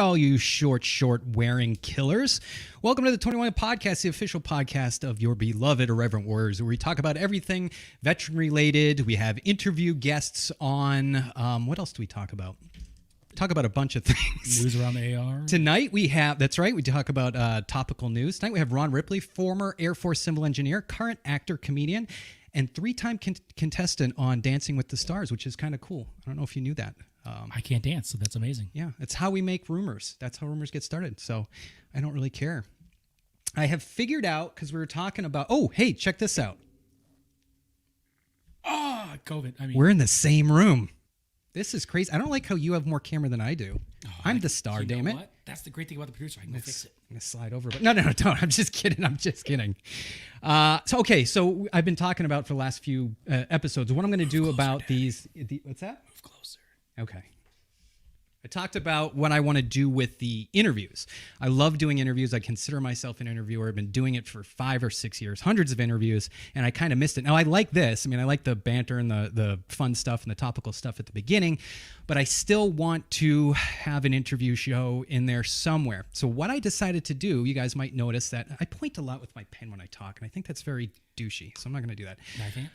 all you short wearing killers. Welcome to the 21 Podcast, the official podcast of your beloved Irreverent Warriors, where we talk about everything veteran related. We have interview guests on. What else do we talk about? Talk about a bunch of things. News around the AR. Tonight we have, that's right, we talk about topical news. Tonight we have Ron Ripley, former Air Force civil engineer, current actor, comedian, and three-time contestant on Dancing with the Stars, which is kind of cool. I don't know if you knew that. I can't dance, so that's amazing. Yeah, it's how we make rumors. That's how rumors get started. So I don't really care. I have figured out, because we were talking about, oh, hey, check this out. COVID. We're in the same room. This is crazy. I don't like how you have more camera than I do. I'm the star, damn it. What? That's the great thing about the producer. I can go fix it. I'm going to slide over. But no, don't. I'm just kidding. So I've been talking about for the last few episodes what I'm going to do about these. What's that? Move closer. Okay. I talked about what I want to do with the interviews. I love doing interviews. I consider myself an interviewer. I've been doing it for 5 or 6 years, hundreds of interviews, and I kind of missed it. Now, I like this. I like the banter and the fun stuff and the topical stuff at the beginning, but I still want to have an interview show in there somewhere. So what I decided to do, you guys might notice that I point a lot with my pen when I talk, and I think that's very douchey, so I'm not going to do that. Knife hand?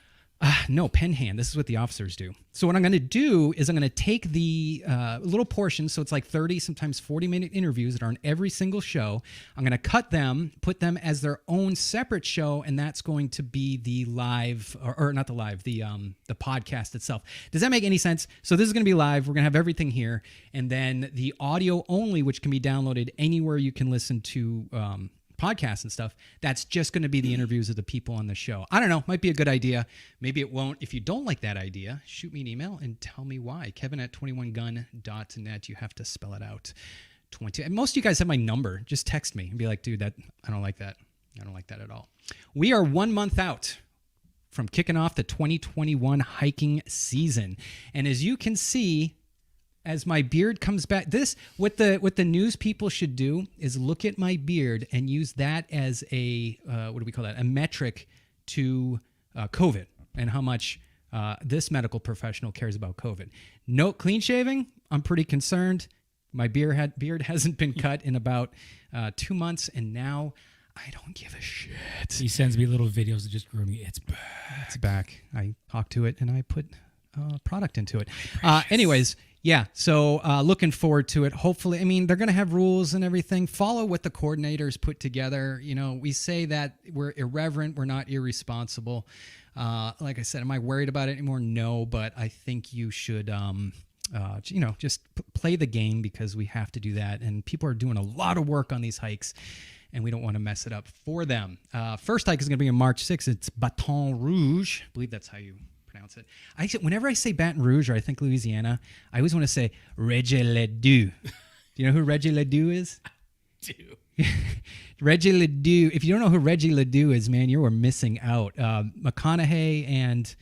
No, pen hand. This is what the officers do. So what I'm going to do is I'm going to take the little portions, so it's like 30, sometimes 40-minute interviews that are on every single show. I'm going to cut them, put them as their own separate show, and that's going to be the live, or not the live, the podcast itself. Does that make any sense? So this is going to be live. We're going to have everything here, and then the audio only, which can be downloaded anywhere you can listen to podcasts and stuff, that's just going to be the interviews of the people on the show. I don't know, might be a good idea, maybe it won't. If you don't like that idea, shoot me an email and tell me why. Kevin@21gun.net. You have to spell it out. 20. And most of you guys have my number. Just text me and be like, dude, I don't like that. I don't like that at all. We are 1 month out from kicking off the 2021 hiking season, and as you can see, as my beard comes back, what the news people should do is look at my beard and use that as a a metric to COVID and how much this medical professional cares about COVID. No clean shaving, I'm pretty concerned. My beard hasn't been cut in about 2 months, and now I don't give a shit. He sends me little videos of just grooming. It's back. It's back. I talk to it and I put product into it. Anyways. Yeah, so looking forward to it. Hopefully, they're going to have rules and everything. Follow what the coordinators put together. We say that we're irreverent, we're not irresponsible. Like I said, am I worried about it anymore? No, but I think you should, just play the game, because we have to do that. And people are doing a lot of work on these hikes, and we don't want to mess it up for them. First hike is going to be on March 6th. It's Baton Rouge. I believe that's how you pronounce it. Whenever I say Baton Rouge or I think Louisiana, I always want to say Reggie Ledoux. Do you know who Reggie Ledoux is? I do. Reggie Ledoux. If you don't know who Reggie Ledoux is, man, you are missing out. McConaughey and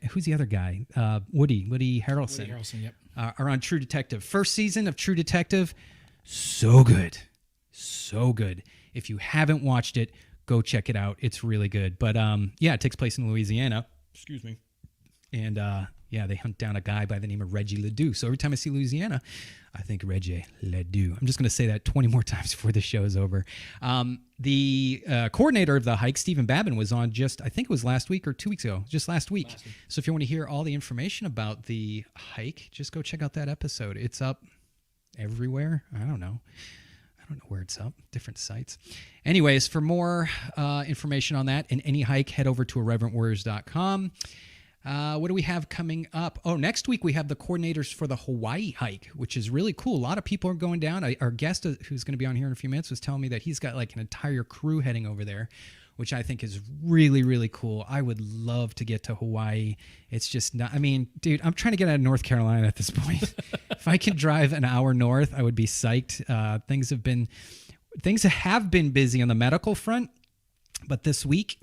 who's the other guy? Woody Harrelson. Woody Harrelson, yep. Are on True Detective. First season of True Detective, so good. So good. If you haven't watched it, go check it out. It's really good. But it takes place in Louisiana. Excuse me. And they hunt down a guy by the name of Reggie Ledoux. So every time I see Louisiana, I think Reggie Ledoux. I'm just going to say that 20 more times before the show is over. The coordinator of the hike, Stephen Babin, was on I think it was last week or 2 weeks ago, just last week. So if you want to hear all the information about the hike, just go check out that episode. It's up everywhere. I don't know where it's up, different sites. Anyways, for more information on that and any hike, head over to irreverentwarriors.com. What do we have coming up? Oh, next week we have the coordinators for the Hawaii hike, which is really cool. A lot of people are going down. Our guest, who's going to be on here in a few minutes, was telling me that he's got like an entire crew heading over there, which I think is really, really cool. I would love to get to Hawaii. It's just not, dude, I'm trying to get out of North Carolina at this point. If I can drive an hour north, I would be psyched. Things have been busy on the medical front, but this week,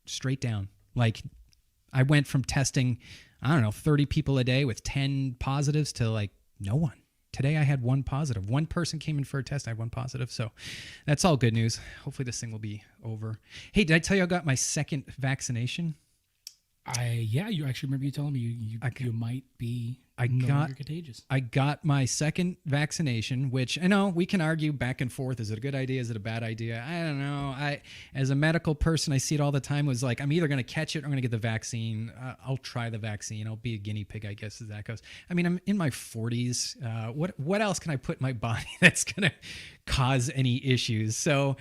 straight down. Like, I went from testing, 30 people a day with 10 positives to like no one. Today I had one positive. One person came in for a test. I had one positive. So that's all good news. Hopefully this thing will be over. Hey, did I tell you I got my second vaccination? You actually remember you telling me you might be no longer contagious. I got my second vaccination, which I know we can argue back and forth. Is it a good idea? Is it a bad idea? I don't know. As a medical person, I see it all the time. It was like, I'm either going to catch it or I'm going to get the vaccine. I'll try the vaccine. I'll be a guinea pig, I guess, as that goes. I mean, I'm in my 40s. What else can I put in my body that's going to cause any issues? So,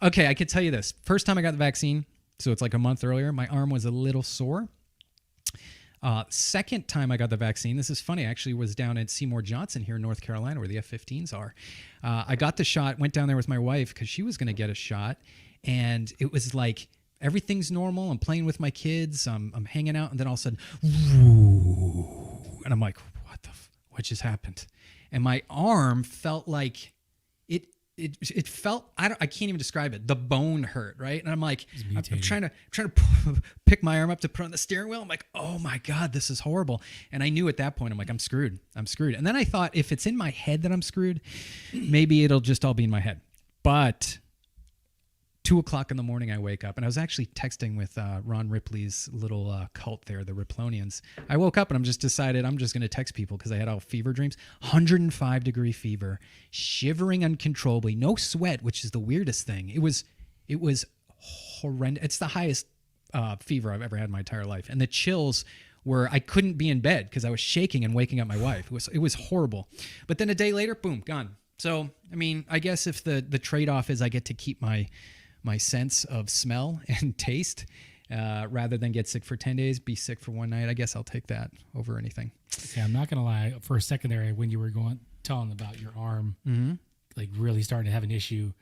okay, I can tell you this. First time I got the vaccine, so it's like a month earlier, my arm was a little sore. Second time I got the vaccine, this is funny, I actually was down at Seymour Johnson here in North Carolina where the F-15s are. I got the shot, went down there with my wife because she was going to get a shot, and it was like everything's normal. I'm playing with my kids, I'm hanging out, and then all of a sudden, and I'm like, what just happened? And my arm felt like it felt, I can't even describe it. The bone hurt, right? And I'm like, I'm trying to pick my arm up to put on the steering wheel. I'm like, oh my God, this is horrible. And I knew at that point, I'm like, I'm screwed. And then I thought, if it's in my head that I'm screwed, maybe it'll just all be in my head. But 2:00 in the morning, I wake up, and I was actually texting with Ron Ripley's little cult there, the Riplonians. I woke up and I'm just decided I'm just going to text people because I had all fever dreams. 105-degree fever, shivering uncontrollably, no sweat, which is the weirdest thing. It was horrendous. It's the highest fever I've ever had in my entire life, and the chills were, I couldn't be in bed because I was shaking and waking up my wife. It was horrible. But then a day later, boom, gone. So I mean, I guess if the trade-off is I get to keep my sense of smell and taste rather than get sick for 10 days, be sick for one night, I guess I'll take that over anything. Okay, I'm not going to lie. For a second there, when you were telling about your arm, like really starting to have an issue,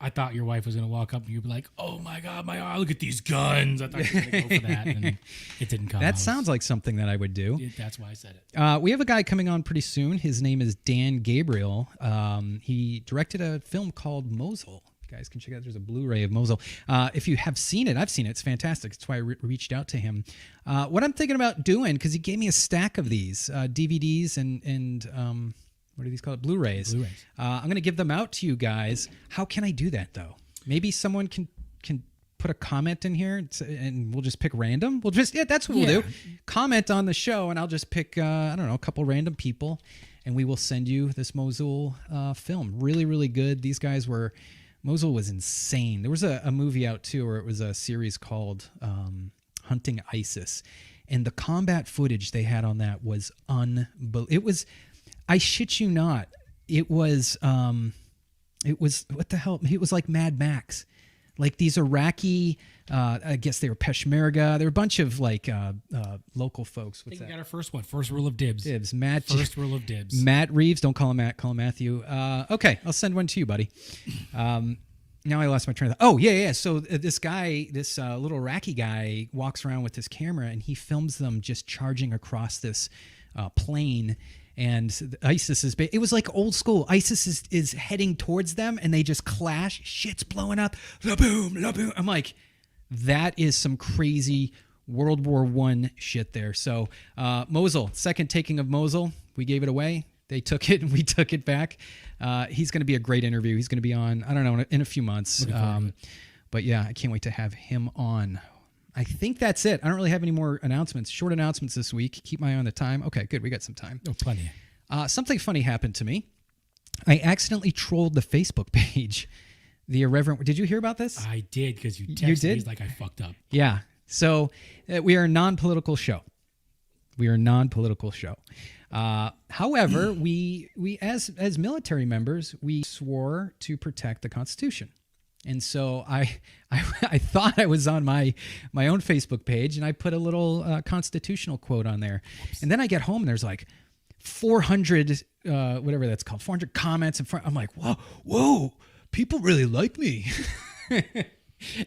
I thought your wife was going to walk up and you'd be like, oh my God, my arm, look at these guns. I thought you were going to go for that, and it didn't come. That sounds like something that I would do. That's why I said it. We have a guy coming on pretty soon. His name is Dan Gabriel. He directed a film called Mosul. Guys can check out. There's a Blu-ray of Mosul. If you have seen it, I've seen it. It's fantastic. That's why I reached out to him. What I'm thinking about doing, because he gave me a stack of these DVDs and what are these called? Blu-rays. I'm going to give them out to you guys. How can I do that though? Maybe someone can put a comment in here and we'll just pick random. That's what we'll do. Comment on the show and I'll just pick I don't know, a couple random people, and we will send you this Mosul film. Really, really good. These guys were. Mosul was insane. There was a movie out too, where it was a series called Hunting ISIS, and the combat footage they had on that was unbelievable. It was, I shit you not, it was what the hell? It was like Mad Max. Like these Iraqi, I guess they were Peshmerga. They were a bunch of like local folks. What's that? We got our first one. First rule of dibs. First rule of dibs. Matt Reeves. Don't call him Matt. Call him Matthew. Okay, I'll send one to you, buddy. Now I lost my train of thought. Oh, yeah. So this guy, this little Iraqi guy walks around with his camera and he films them just charging across this plane. And ISIS it was like old school. ISIS is heading towards them and they just clash. Shit's blowing up. La boom, la boom. I'm like, that is some crazy World War I shit there. So Mosul, second taking of Mosul. We gave it away. They took it and we took it back. He's going to be a great interview. He's going to be on, I don't know, in a few months. But yeah, I can't wait to have him on. I think that's it. I don't really have any more announcements. Short announcements this week. Keep my eye on the time. Okay, good. We got some time. Oh, plenty. Something funny happened to me. I accidentally trolled the Facebook page. The Irreverent. Did you hear about this? I did, because you texted me like I fucked up. Yeah. So we are a non-political show. However, we as military members, we swore to protect the Constitution. And so I thought I was on my own Facebook page, and I put a little constitutional quote on there. Oops. And then I get home and there's like 400 whatever that's called, 400 comments in front. I'm like, whoa, people really like me.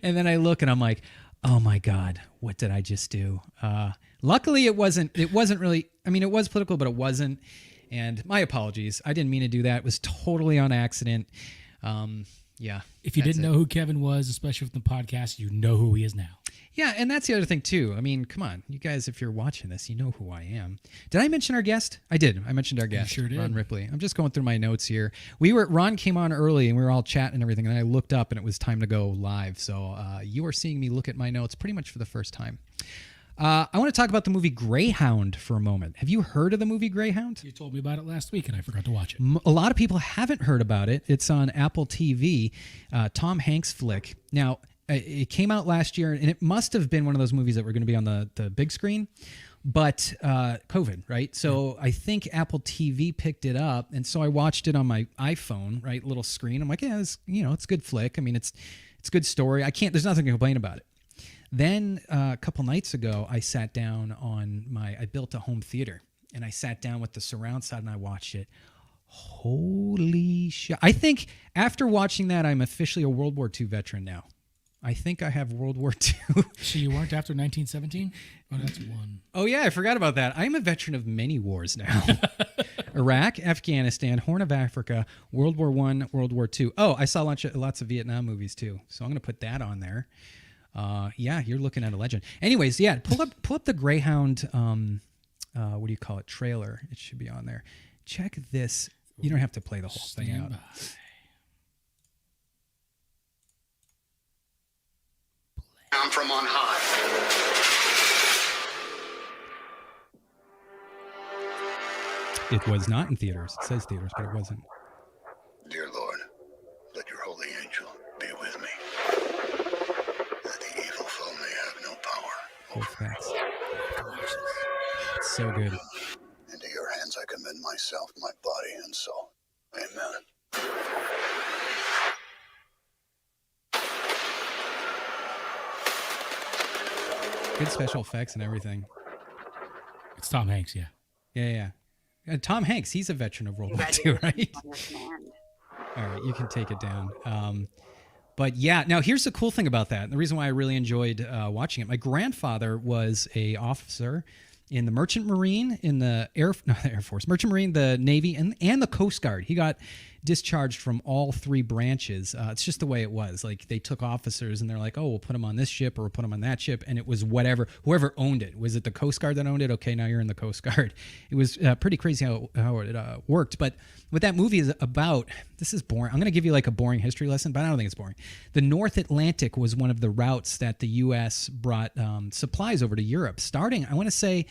And then I look and I'm like, oh my God, what did I just do? Luckily it wasn't really, I mean, it was political, but it wasn't. And my apologies. I didn't mean to do that. It was totally on accident. Yeah. If you didn't know who Kevin was, especially with the podcast, you know who he is now. Yeah, and that's the other thing too. I mean, come on, you guys, if you're watching this, you know who I am. Did I mention our guest? I did. I mentioned our guest, sure did. Ron Ripley. I'm just going through my notes here. Ron came on early and we were all chatting and everything, and I looked up and it was time to go live. So you are seeing me look at my notes pretty much for the first time. I want to talk about the movie Greyhound for a moment. Have you heard of the movie Greyhound? You told me about it last week, and I forgot to watch it. A lot of people haven't heard about it. It's on Apple TV, Tom Hanks flick. Now, it came out last year, and it must have been one of those movies that were going to be on the big screen, but COVID, right? So I think Apple TV picked it up, and so I watched it on my iPhone, right, little screen. I'm like, yeah, it's a good flick. I mean, it's a good story. There's nothing to complain about it. Then a couple nights ago, I sat down I built a home theater, and I sat down with the surround sound and I watched it. Holy shit. I think after watching that, I'm officially a World War II veteran now. I think I have World War II. So you weren't after 1917? Oh, that's one. Oh, yeah, I forgot about that. I'm a veteran of many wars now. Iraq, Afghanistan, Horn of Africa, World War I, World War II. Oh, I saw lots of Vietnam movies, too. So I'm going to put that on there. Yeah, you're looking at a legend. Anyways, yeah, pull up the Greyhound, what do you call it, trailer. It should be on there. Check this. You don't have to play the whole thing out. Down from on high. It was not in theaters. It says theaters, but it wasn't. Dear Lord, let your holy angel be with me, that the evil foe may have no power over me. It's so good. Into your hands I commend myself, my body and soul. Amen. Good special effects and everything. It's Tom Hanks, yeah. Yeah. Tom Hanks, he's a veteran of World War II, right? All right, you can take it down. But yeah, now here's the cool thing about that. And the reason why I really enjoyed watching it. My grandfather was a officer in the Merchant Marine, in the Air Force, Merchant Marine, the Navy, and the Coast Guard. He got discharged from all three branches. It's just the way it was. Like, they took officers and they're like, oh, we'll put them on this ship or we'll put them on that ship. And it was whoever owned it. Was it the Coast Guard that owned it? Okay, now you're in the Coast Guard. It was pretty crazy how it worked. But what that movie is about, this is boring. I'm going to give you like a boring history lesson, but I don't think it's boring. The North Atlantic was one of the routes that the U.S. brought supplies over to Europe, starting, I want to say,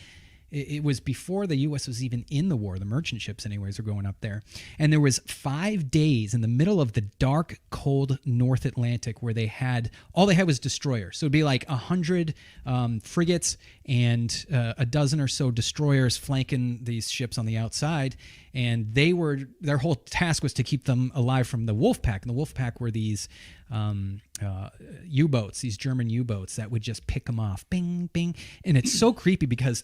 it was before the U.S. was even in the war. The merchant ships, anyways, were going up there. And there was 5 days in the middle of the dark, cold North Atlantic where all they had was destroyers. So it'd be like 100 frigates and a dozen or so destroyers flanking these ships on the outside. And their whole task was to keep them alive from the wolf pack. And the wolf pack were these U-boats, these German U-boats that would just pick them off. Bing, bing. And it's so creepy because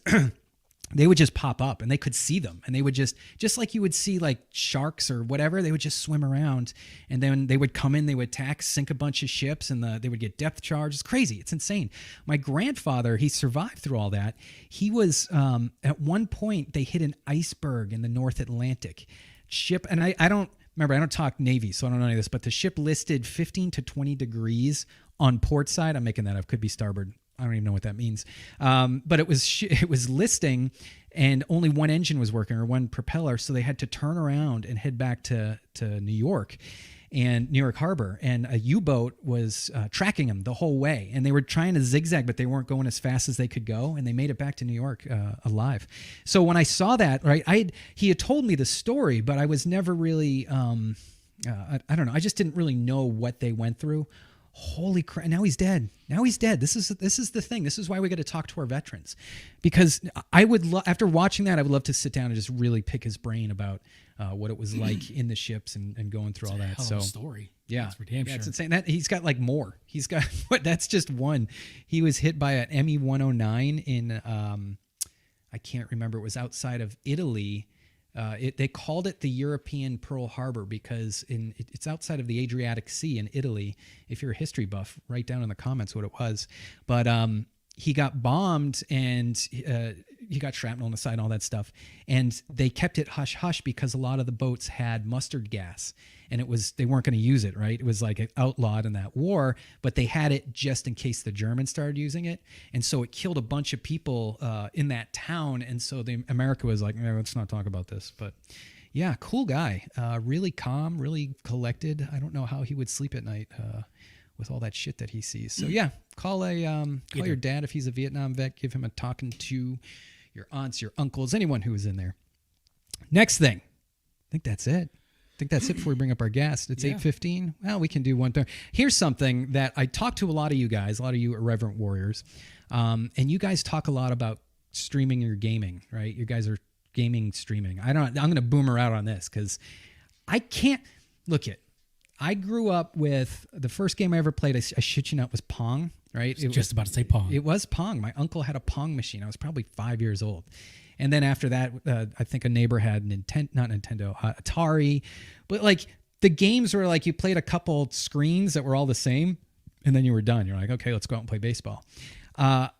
they would just pop up and they could see them, and they would just like you would see like sharks or whatever, they would just swim around, and then they would come in, they would attack, sink a bunch of ships, and they would get depth charges. It's crazy. It's insane. My grandfather, he survived through all that. He was, at one point they hit an iceberg in the North Atlantic ship. And I don't talk Navy, so I don't know any of this, but the ship listed 15 to 20 degrees on port side. I'm making that up. Could be starboard. I don't even know what that means. But it was listing, and only one engine was working, or one propeller. So they had to turn around and head back to New York Harbor. And a U-boat was tracking them the whole way. And they were trying to zigzag, but they weren't going as fast as they could go. And they made it back to New York alive. So when I saw that, right, he had told me the story, but I was never really, I don't know. I just didn't really know what they went through. Holy crap. Now he's dead. This is the thing. This is why we got to talk to our veterans, because I would after watching that, I would love to sit down and just really pick his brain about what it was like in the ships and going through all that. Hell of a story. Yeah. That's for damn sure. It's insane. That he's got like more. He's got that's just one. He was hit by an ME 109 in I can't remember. It was outside of Italy. They called it the European Pearl Harbor because it's outside of the Adriatic Sea in Italy. If you're a history buff, write down in the comments what it was. But he got bombed, and he got shrapnel on the side and all that stuff. And they kept it hush-hush because a lot of the boats had mustard gas. And they weren't going to use it, right? It was like outlawed in that war, but they had it just in case the Germans started using it. And so it killed a bunch of people in that town. And so America was like, let's not talk about this. But yeah, cool guy. Really calm, really collected. I don't know how he would sleep at night with all that shit that he sees. So yeah, call your dad if he's a Vietnam vet. Give him a talking to. Your aunts, your uncles, anyone who is in there. Next thing, I think that's it. Before we bring up our guest. It's 8:15. Well, we can do one thing. Here's something that I talk to a lot of you guys, a lot of you irreverent warriors, and you guys talk a lot about streaming your gaming, right? You guys are gaming streaming. I'm going to boomer out on this because I can't look it. I grew up with the first game I ever played. I shit you not, was Pong. Right, it was just about to say Pong. It was Pong. My uncle had a Pong machine. I was probably 5 years old, and then after that, I think a neighbor had Atari. But like the games were like you played a couple screens that were all the same, and then you were done. You're like, okay, let's go out and play baseball. I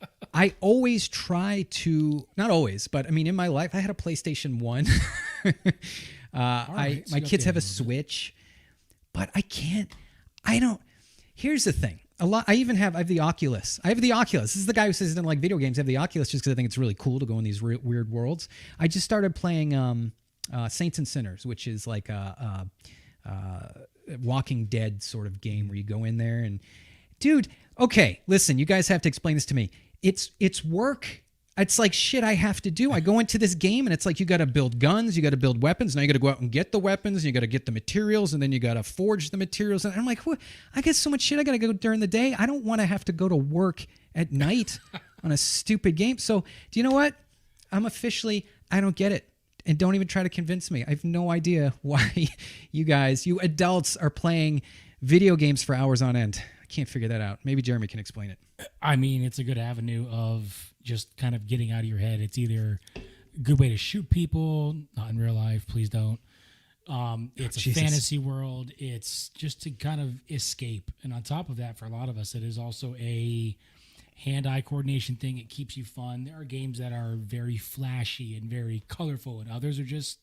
always try to, not always, but I mean, in my life, I had a PlayStation 1. My kids have a Switch, but here's the thing. I have the Oculus. This is the guy who says he doesn't like video games. I have the Oculus just because I think it's really cool to go in these weird worlds. I just started playing Saints and Sinners, which is like a Walking Dead sort of game where you go in there and, dude, okay, listen, you guys have to explain this to me. It's work. It's like shit I have to do. I go into this game and it's like you got to build guns, you got to build weapons. Now you got to go out and get the weapons, you got to get the materials, and then you got to forge the materials. And I'm like, what? I get so much shit I got to go during the day. I don't want to have to go to work at night on a stupid game. So do you know what? I don't get it. And don't even try to convince me. I have no idea why you adults are playing video games for hours on end. I can't figure that out. Maybe Jeremy can explain it. I mean, it's a good avenue of just kind of getting out of your head. It's either a good way to shoot people, not in real life, please don't. It's a fantasy world. It's just to kind of escape. And on top of that, for a lot of us, it is also a hand-eye coordination thing. It keeps you fun. There are games that are very flashy and very colorful, and others are just,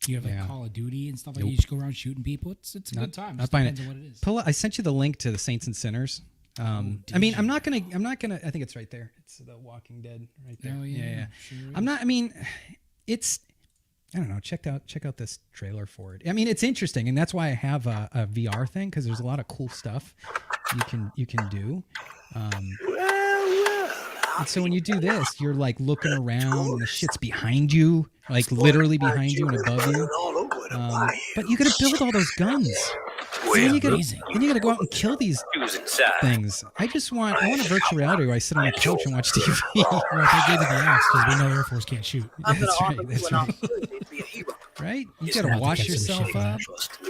you have like Call of Duty and stuff like that. You just go around shooting people. It's a good time. It depends on what it is. I sent you the link to the Saints and Sinners. I mean, I'm not gonna. I think it's right there. It's the Walking Dead right there. Oh yeah. Sure It's. I don't know. Check out this trailer for it. I mean, it's interesting, and that's why I have a VR thing, because there's a lot of cool stuff you can do. And so when you do this, you're like looking around, and the shit's behind you, like literally behind you and above you. But you got to build all those guns. Then you got to go out and kill these things. I want a virtual reality where I sit on a couch and watch TV. Well, they gave it the axe because we know Air Force can't shoot. That's right. Right? You got to wash yourself up.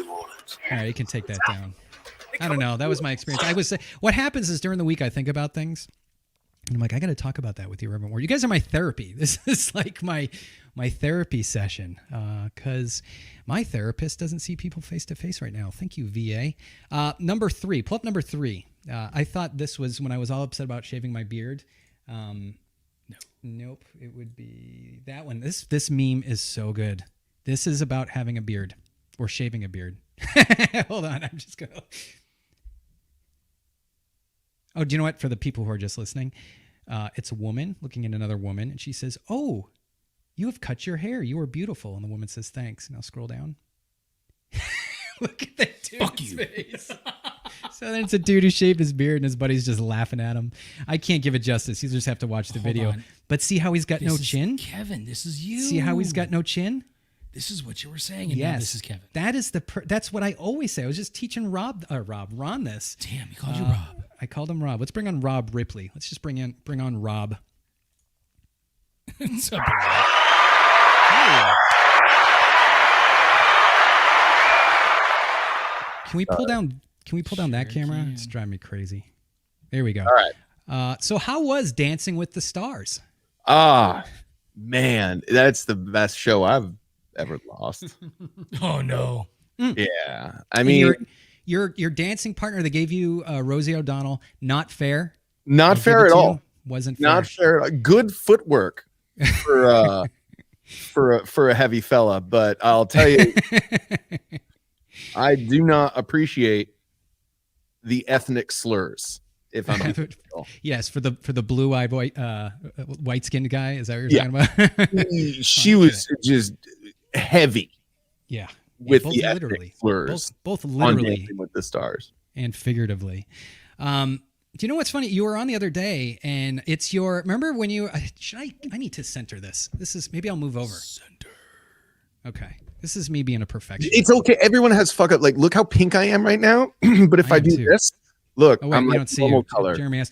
All right, you can take that down. I don't know. That was my experience. What happens is during the week I think about things, and I'm like, I got to talk about that with you, Irreverent Warrior. You guys are my therapy. This is like my therapy session, because my therapist doesn't see people face to face right now. Thank you, VA. Number 3. Pull up number 3. I thought this was when I was all upset about shaving my beard. Nope. It would be that one. This meme is so good. This is about having a beard or shaving a beard. Hold on. I'm just going to... Oh, do you know what? For the people who are just listening, it's a woman looking at another woman, and she says, "Oh, you have cut your hair. You are beautiful." And the woman says, "Thanks." Now scroll down. Look at that dude's face. So then it's a dude who shaved his beard, and his buddy's just laughing at him. I can't give it justice. You just have to watch the video. On. But see how he's got no chin? Kevin, this is you. See how he's got no chin? This is what you were saying, and now this is Kevin. That is that's what I always say. I was just teaching Ron this. Damn, he called you Rob. I called him Rob. Let's bring on Rob Ripley. Let's just bring on Rob. What's up, hey. Can we pull down that camera? It's driving me crazy. There we go. All right. So how was Dancing with the Stars? Man, that's the best show I've ever lost. Oh no. Yeah. I mean, your dancing partner that gave you Rosie O'Donnell, not fair. Not fair at all. Wasn't fair. Not fair. Good footwork for for a heavy fella, but I'll tell you, I do not appreciate the ethnic slurs. If I'm yes, for the blue-eyed white-skinned guy, is that what you're talking about? She was just heavy. Yeah. With both the literally slurs. Both literally Dancing with the Stars. and figuratively. Do you know what's funny? You were on the other day, and it's your. Remember when you? I need to center this. This is maybe I'll move over. Center. Okay, this is me being a perfectionist. It's okay. Everyone has fuck up. Like, look how pink I am right now. But if I do this, look, oh, wait, I'm we like don't see normal you. color. Jeremy has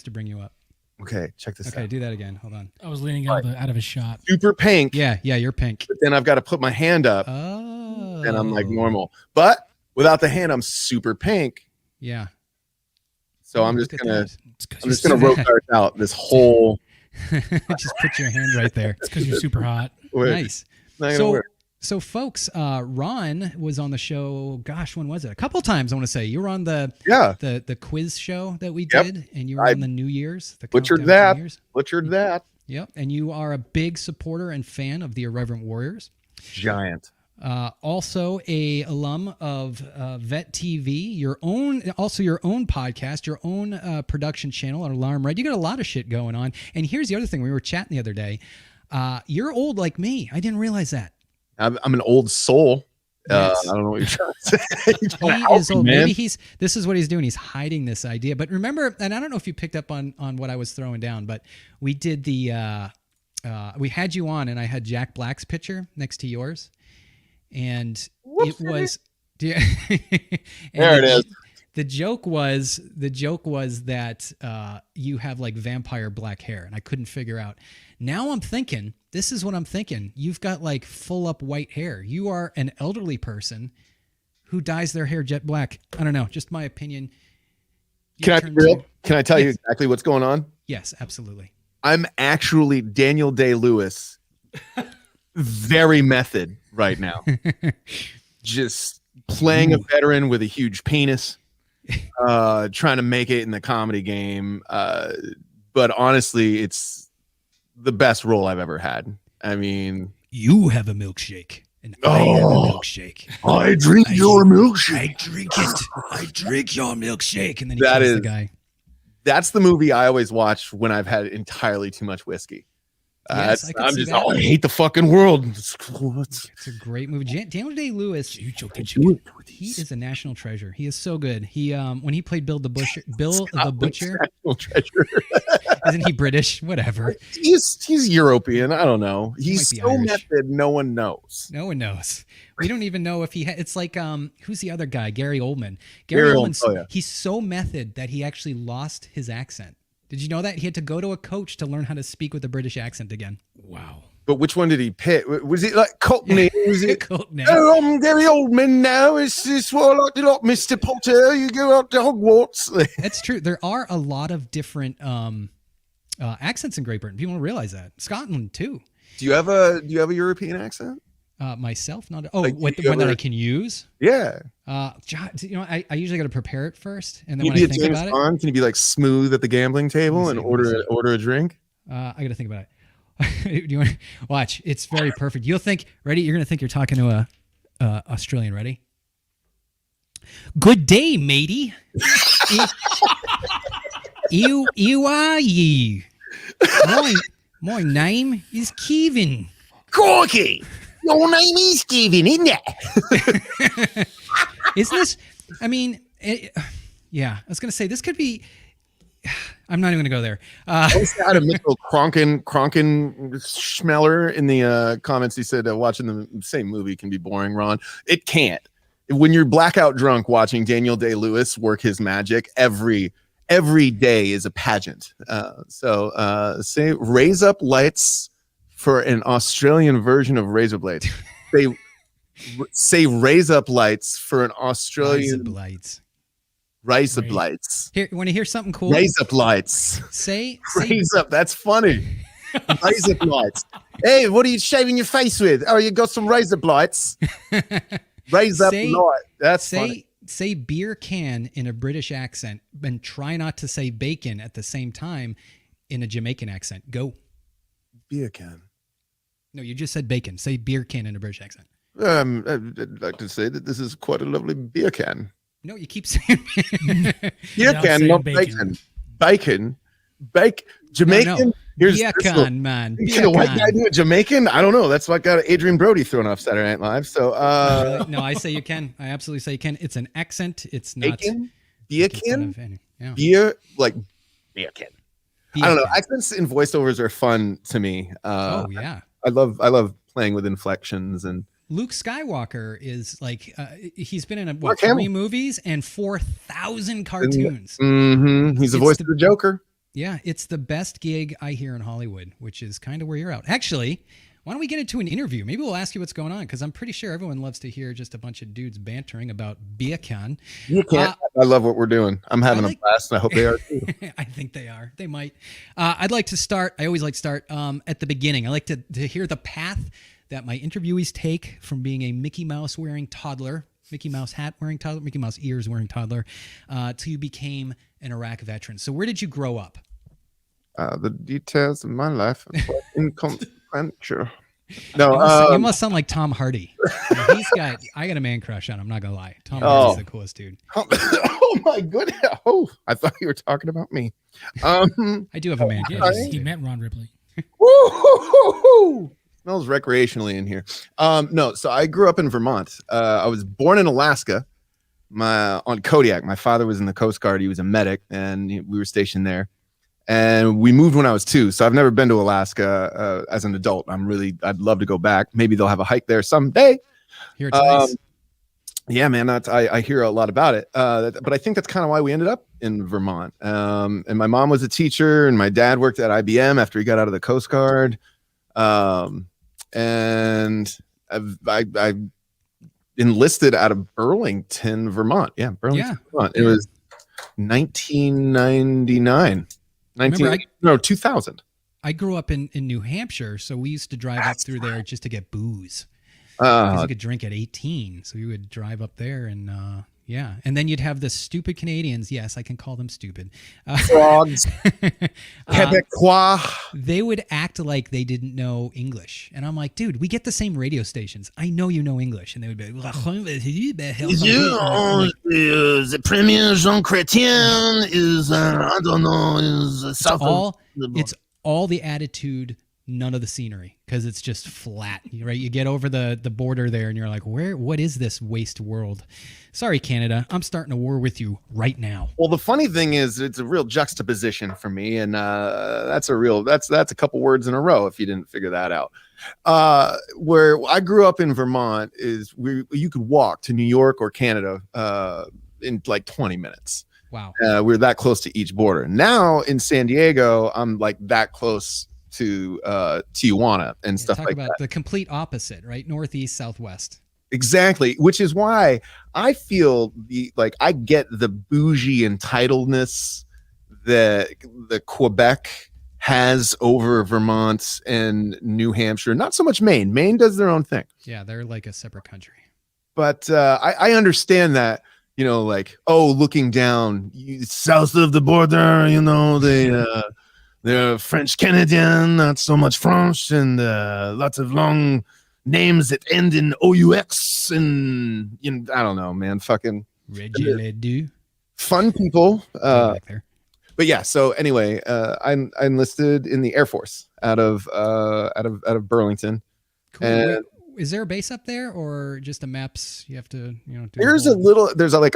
to bring you up. Okay, check this Okay, out. do that again. Hold on. I was leaning out of a shot. Super pink. Yeah, you're pink. But then I've got to put my hand up, Oh. and I'm like normal. But without the hand, I'm super pink. Yeah. So I'm Look just at gonna that. I'm just gonna rope out this whole. Just put your hand right there. It's because you're super hot. Nice. Not gonna work. So folks, Ron was on the show. Gosh, when was it? A couple times. I want to say you were on the quiz show that we did, and you were on the New Year's. The Butchered countdown that. to New Year's. Butchered that. Yep, and you are a big supporter and fan of the Irreverent Warriors. Giant. Also a alum of Vet TV, your own podcast, your own production channel on Alarm Red. You got a lot of shit going on. And here's the other thing: we were chatting the other day. You're old like me. I didn't realize that. I'm an old soul. Yes. I don't know what you're trying to say. He is old. Maybe this is what he's doing. He's hiding this idea. But remember, and I don't know if you picked up on what I was throwing down, but we did we had you on, and I had Jack Black's picture next to yours. And it was there it is. The joke was that you have like vampire black hair, and I couldn't figure out. Now I'm thinking, this is what I'm thinking. You've got like full up white hair. You are an elderly person who dyes their hair jet black. I don't know, just my opinion. Can I be real? Can I tell you exactly what's going on? Yes, absolutely. I'm actually Daniel Day-Lewis. Very method right now. Just playing a veteran with a huge penis, trying to make it in the comedy game. But honestly, it's the best role I've ever had. I mean, you have a milkshake, and I have a milkshake. I drink your milkshake. I drink it. I drink your milkshake. And then he kills the guy. That's the movie I always watch when I've had entirely too much whiskey. Yes, I'm just, I hate the fucking world. It's a great movie. Daniel Day-Lewis, he is a national treasure. He is so good. He when he played Bill the Butcher, national treasure. Isn't he British? Whatever. He's European. I don't know. He's so Irish. method. No one knows. No one knows. We don't even know if he. It's like who's the other guy? Gary Oldman. Gary Oldman's. He's so method that he actually lost his accent. Did you know that? He had to go to a coach to learn how to speak with a British accent again. Wow. But which one did he pick? Was it like Cockney? Was it Cockney? Oh, I'm Gary Oldman now. It's what I like to like, Mr. Potter. You go out to Hogwarts. That's true. There are a lot of different accents in Great Britain. People don't realize that. Scotland too. Do you have a European accent? Myself, not. Like, one that I can use. Yeah. You know, I usually got to prepare it first, and then Can when you I be think James about Bond? Can you be like smooth at the gambling table and order a drink? I got to think about it. Do you want to watch? It's very perfect. You'll think. Ready? You're gonna think you're talking to a Australian. Ready? Good day, matey. You are you. My name is Kevin. Corky. Your name is Kevin, isn't it? Isn't this? I mean, yeah. I was gonna say this could be. I'm not even gonna go there. I also had a Mitchell Kronkin Schmeller in the comments. He said watching the same movie can be boring, Ron. It can't. When you're blackout drunk watching Daniel Day-Lewis work his magic, every day is a pageant. So say raise up lights for an Australian version of razor blades. Say raise up lights for an Australian raise up lights. Here, want to hear something cool? Raise up lights. Raise up. That's funny. Raise up lights. Hey, what are you shaving your face with? Oh, you got some razor lights. Raise up light. That's funny. Say beer can in a British accent and try not to say bacon at the same time in a Jamaican accent. Go. Beer can. No, you just said bacon. Say beer can in a British accent. I'd like to say that this is quite a lovely beer can. No, you keep saying beer can, not bacon. Bacon. Jamaican. No. Beer can, man. Can a white guy do a Jamaican? I don't know. That's what got Adrian Brody thrown off Saturday Night Live. So no, I say you can. I absolutely say you can. It's an accent. It's not. Bacon? Making fun Beakin? of any- Yeah. Beakin. I don't know. Accents in voiceovers are fun to me. Oh yeah. I love playing with inflections and Luke Skywalker is like he's been in Mark 3 Hamill. movies and 4,000 cartoons. He's the voice of the Joker. Yeah, it's the best gig I hear in Hollywood, which is kind of where you're at. Actually, why don't we get into an interview? Maybe we'll ask you what's going on because I'm pretty sure everyone loves to hear just a bunch of dudes bantering about Beakan. I love what we're doing. I'm having a blast, and I hope they are too. I think they are. They might. I'd like to start. I always like to start at the beginning. I like to hear the path that my interviewees take from being a Mickey Mouse wearing toddler, Mickey Mouse hat wearing toddler, Mickey Mouse ears wearing toddler, till you became an Iraq veteran. So where did you grow up? The details of my life are quite inconsequential. No, You must sound like Tom Hardy. I got a man crush on him. I'm not gonna lie. Tom Hardy's the coolest dude. Oh my goodness! Oh, I thought you were talking about me. I do have a man crush. Yeah, he met Ron Ripley. Woo! Smells recreationally in here. No, so I grew up in Vermont. I was born in Alaska. On Kodiak. My father was in the Coast Guard. He was a medic, and we were stationed there. And we moved when I was 2, so I've never been to Alaska as an adult. I'd love to go back. Maybe they'll have a hike there someday. Here, nice. Yeah, man, I hear a lot about it. But I think that's kind of why we ended up in Vermont. And my mom was a teacher, and my dad worked at IBM after he got out of the Coast Guard. And I enlisted out of Burlington, Vermont. Yeah, Burlington, Vermont. It was 1999. 2000. I grew up in New Hampshire, so we used to drive up through there just to get booze. Because you could drink at 18, so we would drive up there and and then you'd have the stupid Canadians. Yes, I can call them stupid. Frogs, Quebecois. They would act like they didn't know English, and I'm like, dude, we get the same radio stations. I know you know English, and they would be like, the Premier Jean Chrétien is I don't know is south. It's all the attitude. None of the scenery because it's just flat, right? You get over the border there and you're like, what is this waste world? Sorry, Canada. I'm starting a war with you right now. Well, the funny thing is it's a real juxtaposition for me. And that's a couple words in a row if you didn't figure that out. Where I grew up in Vermont is you could walk to New York or Canada in like 20 minutes. Wow. We're that close to each border. Now in San Diego, I'm like that close to Tijuana and stuff like that. Talk about the complete opposite, right? Northeast, southwest. Exactly, which is why I feel I get the bougie entitledness that the Quebec has over Vermont and New Hampshire. Not so much Maine. Maine does their own thing. Yeah, they're like a separate country. But I understand that, looking down south of the border, they're French Canadian, not so much French, and lots of long names that end in OUX, and I don't know, man, fucking fun people. But yeah, so anyway, I enlisted in the Air Force out of Burlington. Cool. And is there a base up there, or just a maps you have to do? There's a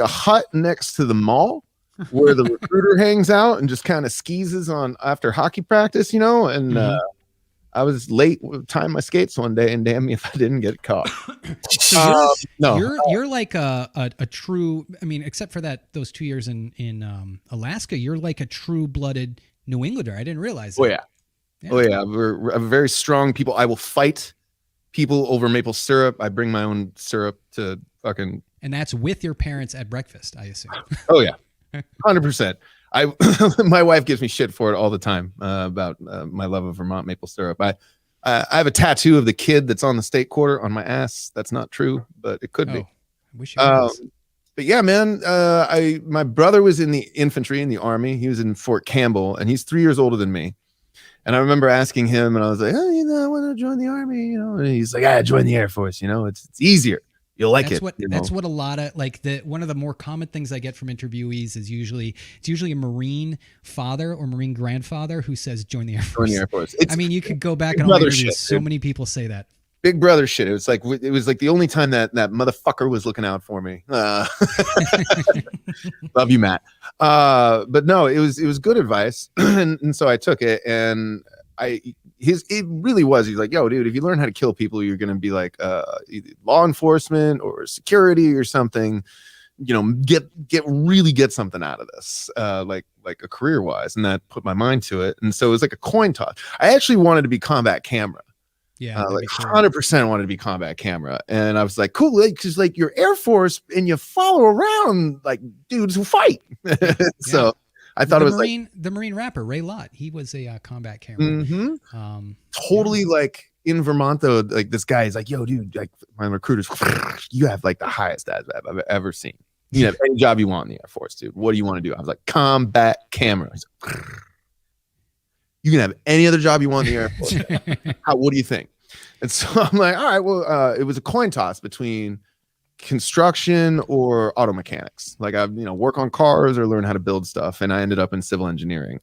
hut next to the mall. Where the recruiter hangs out and just kind of skeezes on after hockey practice, and I was late with tying my skates one day, and damn me if I didn't get caught. You're like a true. I mean, except for those 2 years in Alaska, you're like a true-blooded New Englander. I didn't realize. Oh yeah. We're very strong people. I will fight people over maple syrup. I bring my own syrup to fucking. And that's with your parents at breakfast, I assume. Oh yeah. 100%. My wife gives me shit for it all the time about my love of Vermont maple syrup. I have a tattoo of the kid that's on the state quarter on my ass. That's not true, but it could be. I wish it was. But yeah, man, my brother was in the infantry in the army. He was in Fort Campbell, and he's 3 years older than me. And I remember asking him, and I was like, I want to join the army, And he's like, join the Air Force. It's easier. You'll like it. That's what a lot of one of the more common things I get from interviewees is usually a Marine father or Marine grandfather who says join the Air Force. Join the Air Force. You could go back and all the interviews. So many people say that. big brother shit. It was like the only time that motherfucker was looking out for me. Love you, Matt. But no, it was good advice, and so I took it, and it really was. He's like, yo, dude, if you learn how to kill people, you're gonna be like either law enforcement or security or something. Get something out of this, like a career wise, and that put my mind to it. And so it was like a coin toss. I actually wanted to be combat camera. Yeah, like 100% wanted to be combat camera, and I was like, cool, because like you're Air Force and you follow around like dudes who fight. So I thought it was the Marine rapper Ray Lott. He was a combat camera. Totally like in Vermont though. Like this guy is like, yo, dude, like my recruiters, you have like the highest ASVAB I've ever seen. You can have any job you want in the Air Force, dude. What do you want to do? I was like, combat camera. He's like, you can have any other job you want in the Air Force. What do you think? And so I'm like, all right, well, it was a coin toss between construction or auto mechanics. Like I, work on cars or learn how to build stuff. And I ended up in civil engineering,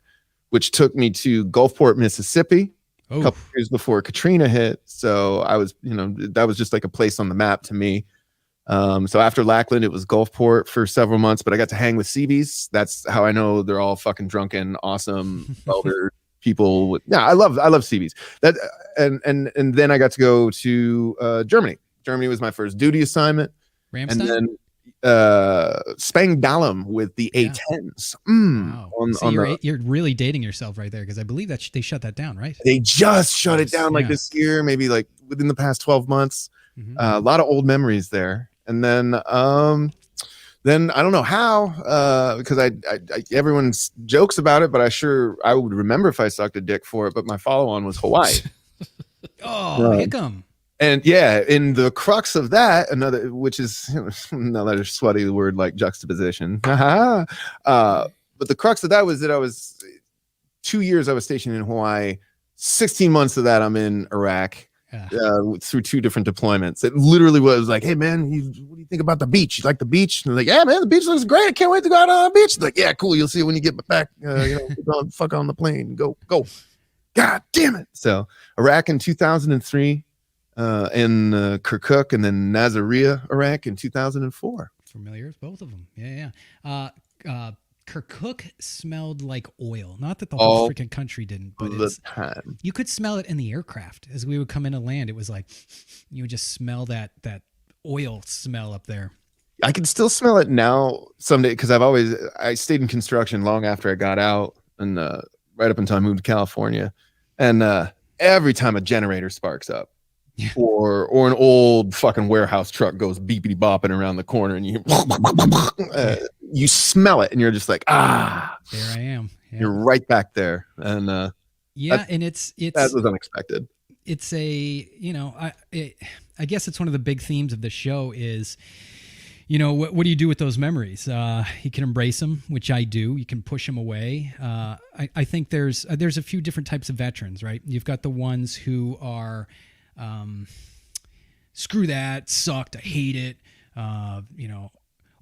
which took me to Gulfport, Mississippi, a couple years before Katrina hit. So I was, that was just like a place on the map to me. So after Lackland, it was Gulfport for several months, but I got to hang with Seabees. That's how I know they're all fucking drunken, awesome welder people. I love Seabees. That and then I got to go to Germany. Germany was my first duty assignment. Ramstein? And then Spangdahlem with the A-10s. Wow. You're really dating yourself right there, because I believe that they shut that down, right? They just shut it down like this year, maybe like within the past 12 months. A lot of old memories there. And then I don't know how, because I everyone jokes about it, but I would remember if I sucked a dick for it. But my follow-on was Hawaii. Hickam. And yeah, in the crux of that, which is another sweaty word like juxtaposition. But the crux of that was that I was 2 years I was stationed in Hawaii. 16 months of that I'm in Iraq. Through 2 different deployments. It literally was like, hey man, what do you think about the beach? You like the beach? And they're like, yeah man, the beach looks great. I can't wait to go out on the beach. They're like, yeah, cool. You'll see it when you get back. Fuck on the plane. Go. God damn it. So Iraq in 2003, in Kirkuk, and then Nasiriyah, Iraq in 2004. Familiar with both of them. Yeah. Kirkuk smelled like oil. Not that the whole freaking country didn't, but you could smell it in the aircraft as we would come into land. It was like you would just smell that oil smell up there. I can still smell it now someday, because I stayed in construction long after I got out, and right up until I moved to California. And every time a generator sparks up, or an old fucking warehouse truck goes beepity bopping around the corner, and you smell it, and you're just like, there I am. Yeah. You're right back there. And and it's that was unexpected. It's I guess it's one of the big themes of the show is, what do you do with those memories? You can embrace them, which I do. You can push them away. I think there's a few different types of veterans, right? You've got the ones who are, screw that, sucked, I hate it,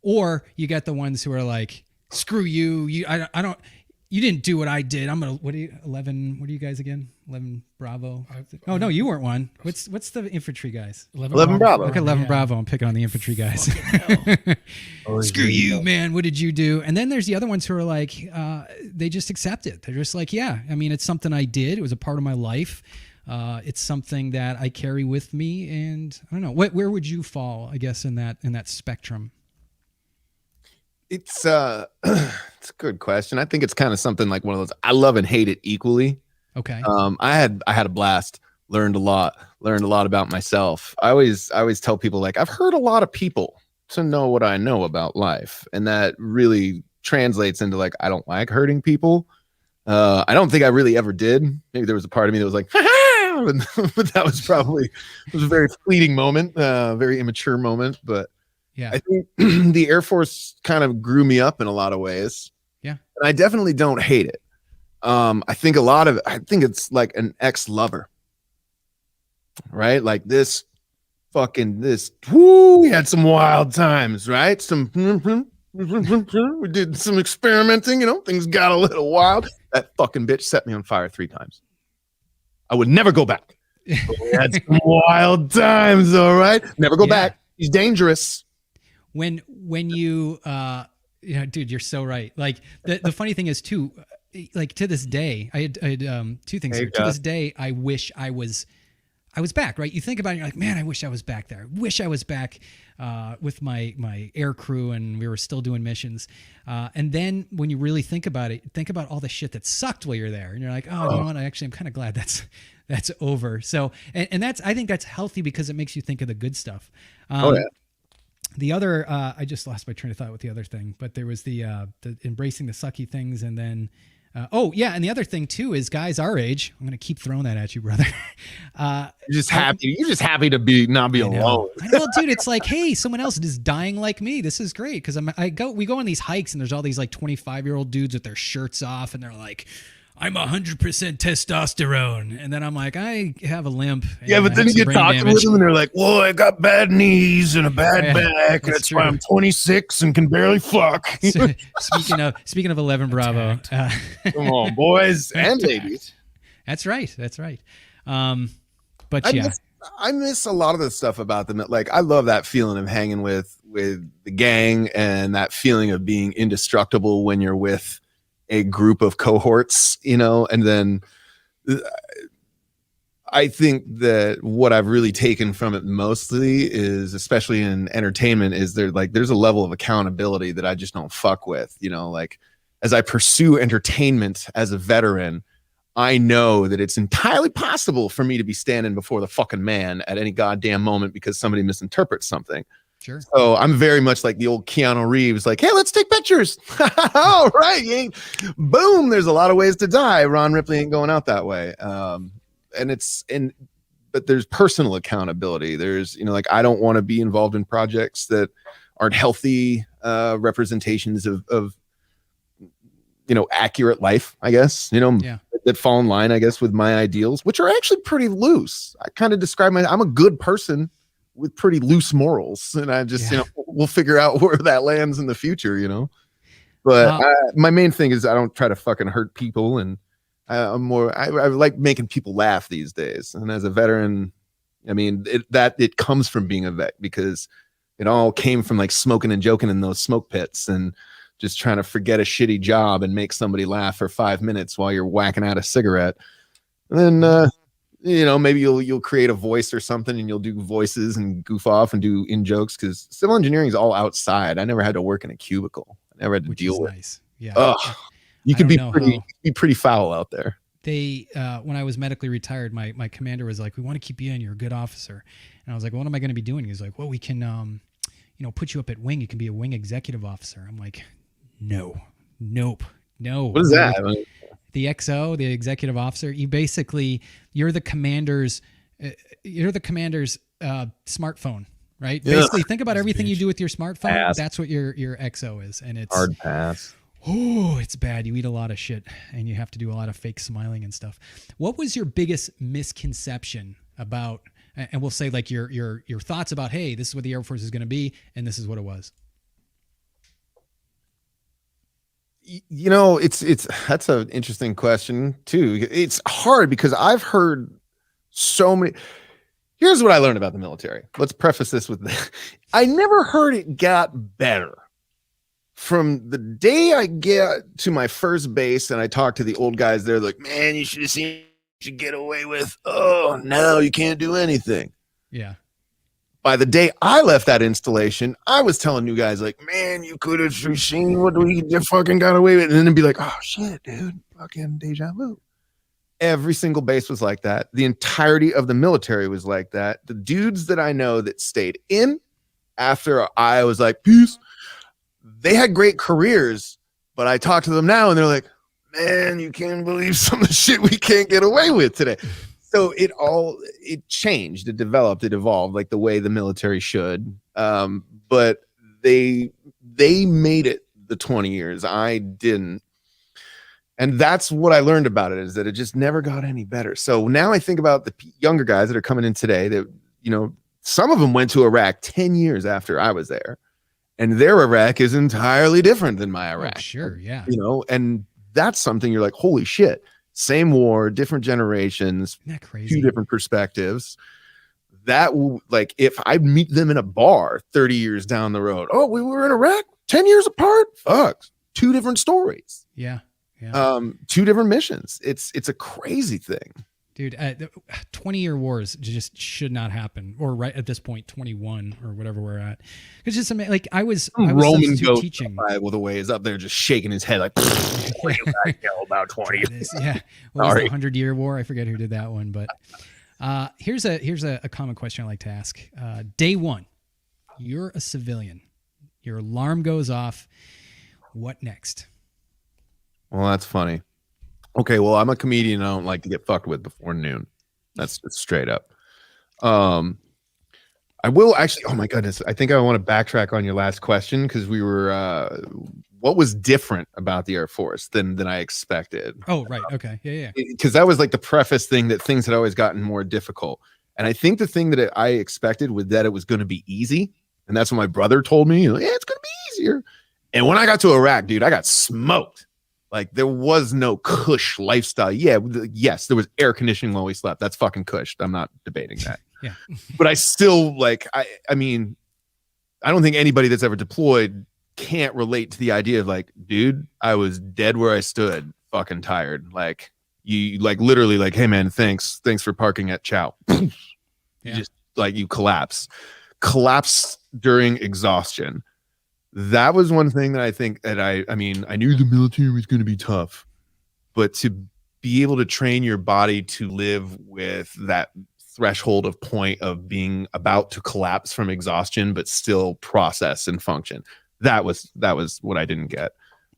or you got the ones who are like, screw you, you didn't do what I did. I'm gonna. What are you? 11. What are you guys again? 11 Bravo. Oh no, you weren't one. What's the infantry guys? 11 Bravo. Okay, 11 Bravo. I'm picking on the infantry guys. Screw you, man. What did you do? And then there's the other ones who are like, they just accept it. They're just like, yeah. I mean, it's something I did. It was a part of my life. It's something that I carry with me, and I don't know. Where would you fall? I guess in that spectrum. It's it's a good question. I think it's kind of something like one of those. I love and hate it equally. Okay. I had a blast. Learned a lot about myself. I always tell people, like, I've heard a lot of people to know what I know about life, and that really translates into, like, I don't like hurting people. I don't think I really ever did. Maybe there was a part of me that was like, but that was a very fleeting moment, very immature moment. But yeah, I think the Air Force kind of grew me up in a lot of ways. Yeah. And I definitely don't hate it. I think it's like an ex-lover, right? Like we had some wild times, right? We did some experimenting, things got a little wild. That fucking bitch set me on fire 3 times. I would never go back. We had some wild times, all right. Never go back. He's dangerous. When you dude, you're so right. Like the funny thing is too, like to this day, I had two things here. To this day, I wish I was back, right? You think about it, you're like, man, I wish I was back there. I wish I was back with my air crew and we were still doing missions. And then when you really think about it, think about all the shit that sucked while you're there. And you're like, oh, you know what? I'm kind of glad that's over. So, and I think that's healthy because it makes you think of the good stuff. The other, I just lost my train of thought with the other thing, but there was the embracing the sucky things. And then, and the other thing too is guys our age. I'm going to keep throwing that at you, brother. You're just happy to not be alone. I know, dude. It's like, hey, someone else is dying like me. This is great because we go on these hikes and there's all these like 25-year-old dudes with their shirts off and they're like, I'm 100% testosterone, and then I'm like, I have a limp. Yeah, but then you get talking with them, and they're like, "Well, I got bad knees and a bad back. That's why I'm 26 and can barely fuck." So, speaking of 11 Bravo, come on, boys and ladies. That's right. But I miss a lot of the stuff about them. Like, I love that feeling of hanging with the gang and that feeling of being indestructible when you're with a group of cohorts, and then I think that what I've really taken from it mostly is, especially in entertainment, is there's a level of accountability that I just don't fuck with, like as I pursue entertainment as a veteran, I know that it's entirely possible for me to be standing before the fucking man at any goddamn moment because somebody misinterprets something. Sure. So I'm very much like the old Keanu Reeves, like, hey, let's take pictures. All right. Boom. There's a lot of ways to die. Ron Ripley ain't going out that way. But there's personal accountability. There's, like, I don't want to be involved in projects that aren't healthy representations of accurate life, I guess, that fall in line, I guess, with my ideals, which are actually pretty loose. I kind of describe I'm a good person with pretty loose morals, and I just we'll figure out where that lands in the future, but my main thing is I don't try to fucking hurt people, and I like making people laugh these days. And as a veteran, I mean, it comes from being a vet, because it all came from like smoking and joking in those smoke pits and just trying to forget a shitty job and make somebody laugh for 5 minutes while you're whacking out a cigarette. And then maybe you'll create a voice or something, and you'll do voices and goof off and do in jokes, because civil engineering is all outside. I never had to work in a cubicle. I never had to deal with. Nice. Yeah. You could be pretty foul out there. They when I was medically retired, my commander was like, "We want to keep you in. You're a good officer." And I was like, "What am I going to be doing?" He's like, "Well, we can put you up at wing. You can be a wing executive officer." I'm like, "Nope. What is that?" The XO, the executive officer, you're the commander's smartphone, right? Yeah. Basically, think about everything you do with your smartphone. Pass. That's what your XO is, and it's hard pass. Oh, it's bad. You eat a lot of shit, and you have to do a lot of fake smiling and stuff. What was your biggest misconception about? And we'll say like your thoughts about, hey, this is what the Air Force is going to be, and this is what it was. It's that's an interesting question too. It's hard because I've heard so many. Here's what I learned about the military. Let's preface this with this. I never heard it got better from the day I get to my first base and I talk to the old guys. They're like, man, you should have seen what you get away with. Oh, now you can't do anything. Yeah. By the day I left that installation, I was telling you guys, like, man, you could have seen what we fucking got away with. And then it'd be like, oh, shit, dude, fucking deja vu. Every single base was like that. The entirety of the military was like that. The dudes that I know that stayed in after I was like, peace, they had great careers. But I talk to them now and they're like, man, you can't believe some of the shit we can't get away with today. So it changed, it developed, it evolved like the way the military should. But they made it the 20 years. I didn't. And that's what I learned about it, is that it just never got any better. So now I think about the younger guys that are coming in today that, some of them went to Iraq 10 years after I was there, and their Iraq is entirely different than my Iraq. Oh, sure. Yeah. And that's something you're like, holy shit. same war, different generations, Isn't that crazy? 2 different perspectives. That like if I meet them in a bar 30 years down the road, oh, we were in Iraq 10 years apart. Fuck, 2 different stories. Yeah. 2 different missions. It's a crazy thing. Dude, 20-year wars just should not happen. Or right at this point, 21 or whatever we're at. It's just like I was Roman substitute teaching. with the way is up there just shaking his head like about 20. Yeah. What was the 100-year war? I forget who did that one, but here's a common question I like to ask. Day 1, you're a civilian. Your alarm goes off. What next? Well, that's funny. Okay, well, I'm a comedian. I don't like to get fucked with before noon. That's just straight up. I will actually. Oh my goodness, I think I want to backtrack on your last question because we were. What was different about the Air Force than I expected? Oh, right. Okay. Yeah. Because that was like the preface thing that things had always gotten more difficult. And I think the thing that I expected was that it was going to be easy, and that's what my brother told me. Yeah, it's going to be easier. And when I got to Iraq, dude, I got smoked. Like there was no cush lifestyle. Yeah, yes, there was air conditioning while we slept. That's fucking cush. I'm not debating that. Yeah. But I still like I mean, I don't think anybody that's ever deployed can't relate to the idea of like, dude, I was dead where I stood, fucking tired. Like you like literally like, hey man, thanks for parking at Chow. You just like you collapse during exhaustion. That was one thing that I think that I mean, I knew the military was going to be tough, but to be able to train your body to live with that threshold of point of being about to collapse from exhaustion, but still process and function. That was what I didn't get.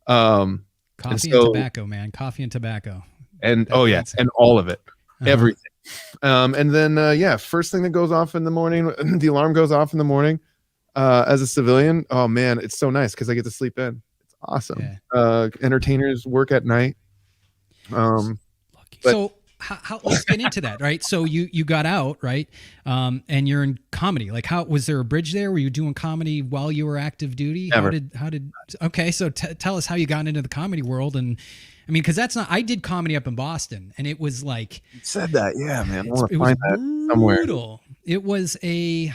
Coffee and tobacco, man. Coffee and tobacco. And and all of it, everything. And then first thing that goes off in the morning, the alarm goes off in the morning. As a civilian, oh man, it's so nice because I get to sleep in. It's awesome. Yeah. Entertainers work at night. So how let's get into that, right? So you got out, right? And you're in comedy. Like, how was there a bridge there? Were you doing comedy while you were active duty? Never. How did? Okay, so tell us how you got into the comedy world. And I mean, because that's not. I did comedy up in Boston, and it was like you said that, yeah, man. I want to it find was that somewhere. Brutal. It was a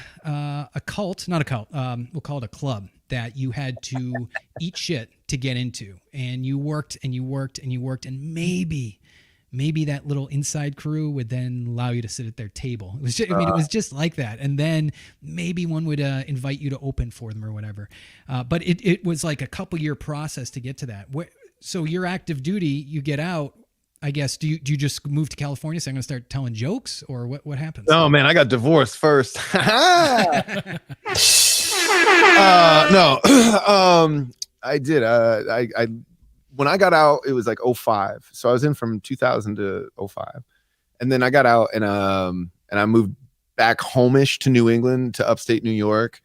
cult, not a cult. We'll call it a club that you had to eat shit to get into, and you worked and you worked and you worked, and maybe that little inside crew would then allow you to sit at their table. It was just, I mean, it was just like that. And then maybe one would invite you to open for them or whatever. But it was like a couple year process to get to that. So you're active duty, you get out, I guess. Do you just move to California? So I'm going to start telling jokes, or what happens? Oh man, I got divorced first. No, I did. I when I got out, it was like 05. So I was in from 2000 to 05. And then I got out and I moved back home-ish to New England, to upstate New York.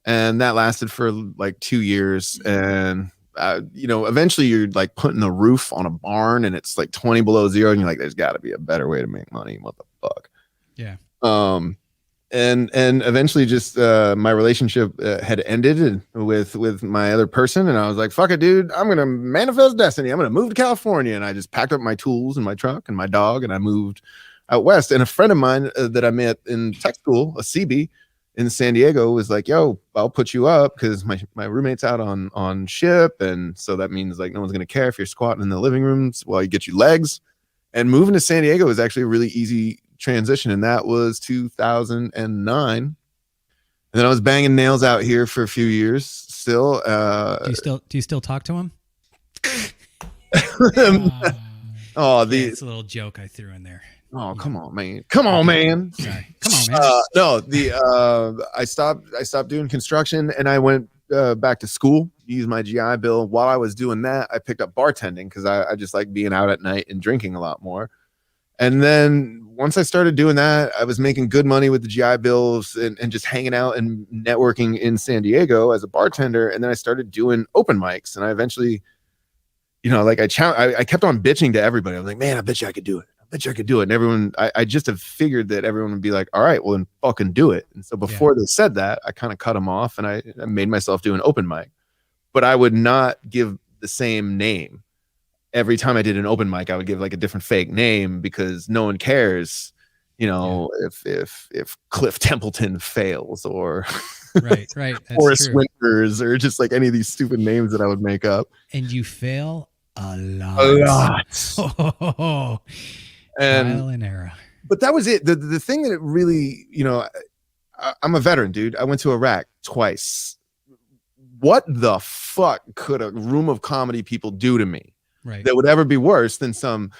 And that lasted for like 2 years. And, eventually you're like putting the roof on a barn and it's like 20 below zero. And you're like, there's got to be a better way to make money. What the fuck? Yeah. And eventually just my relationship had ended with my other person, and I was like, fuck it, dude, I'm gonna manifest destiny. I'm gonna move to California. And I just packed up my tools and my truck and my dog, and I moved out west. And a friend of mine that I met in tech school, a CB in San Diego, was like, yo, I'll put you up because my roommate's out on ship, and so that means like no one's gonna care if you're squatting in the living rooms while you get your legs. And moving to San Diego was actually a really easy transition, and that was 2009. And then I was banging nails out here for a few years still. Do you still talk to him? It's a little joke I threw in there. Oh, come on, man. Sorry. Come on, man. I stopped doing construction, and I went back to school, used my GI Bill. While I was doing that, I picked up bartending because I just like being out at night and drinking a lot more. And then once I started doing that, I was making good money with the GI Bills and just hanging out and networking in San Diego as a bartender. And then I started doing open mics, and I eventually, I kept on bitching to everybody. I was like, man, I bet you I could do it. And everyone, I just have figured that everyone would be like, all right, well then fucking do it. And so before they said that, I kind of cut them off, and I made myself do an open mic, but I would not give the same name. every time I did an open mic, I would give like a different fake name because no one cares, if Cliff Templeton fails or Right. That's Forrest true. Winters or just like any of these stupid names that I would make up. And you fail a lot. A lot. Oh, trial and error. But that was it. The thing that it really, I'm a veteran, dude. I went to Iraq twice. What the fuck could a room of comedy people do to me that would ever be worse than some,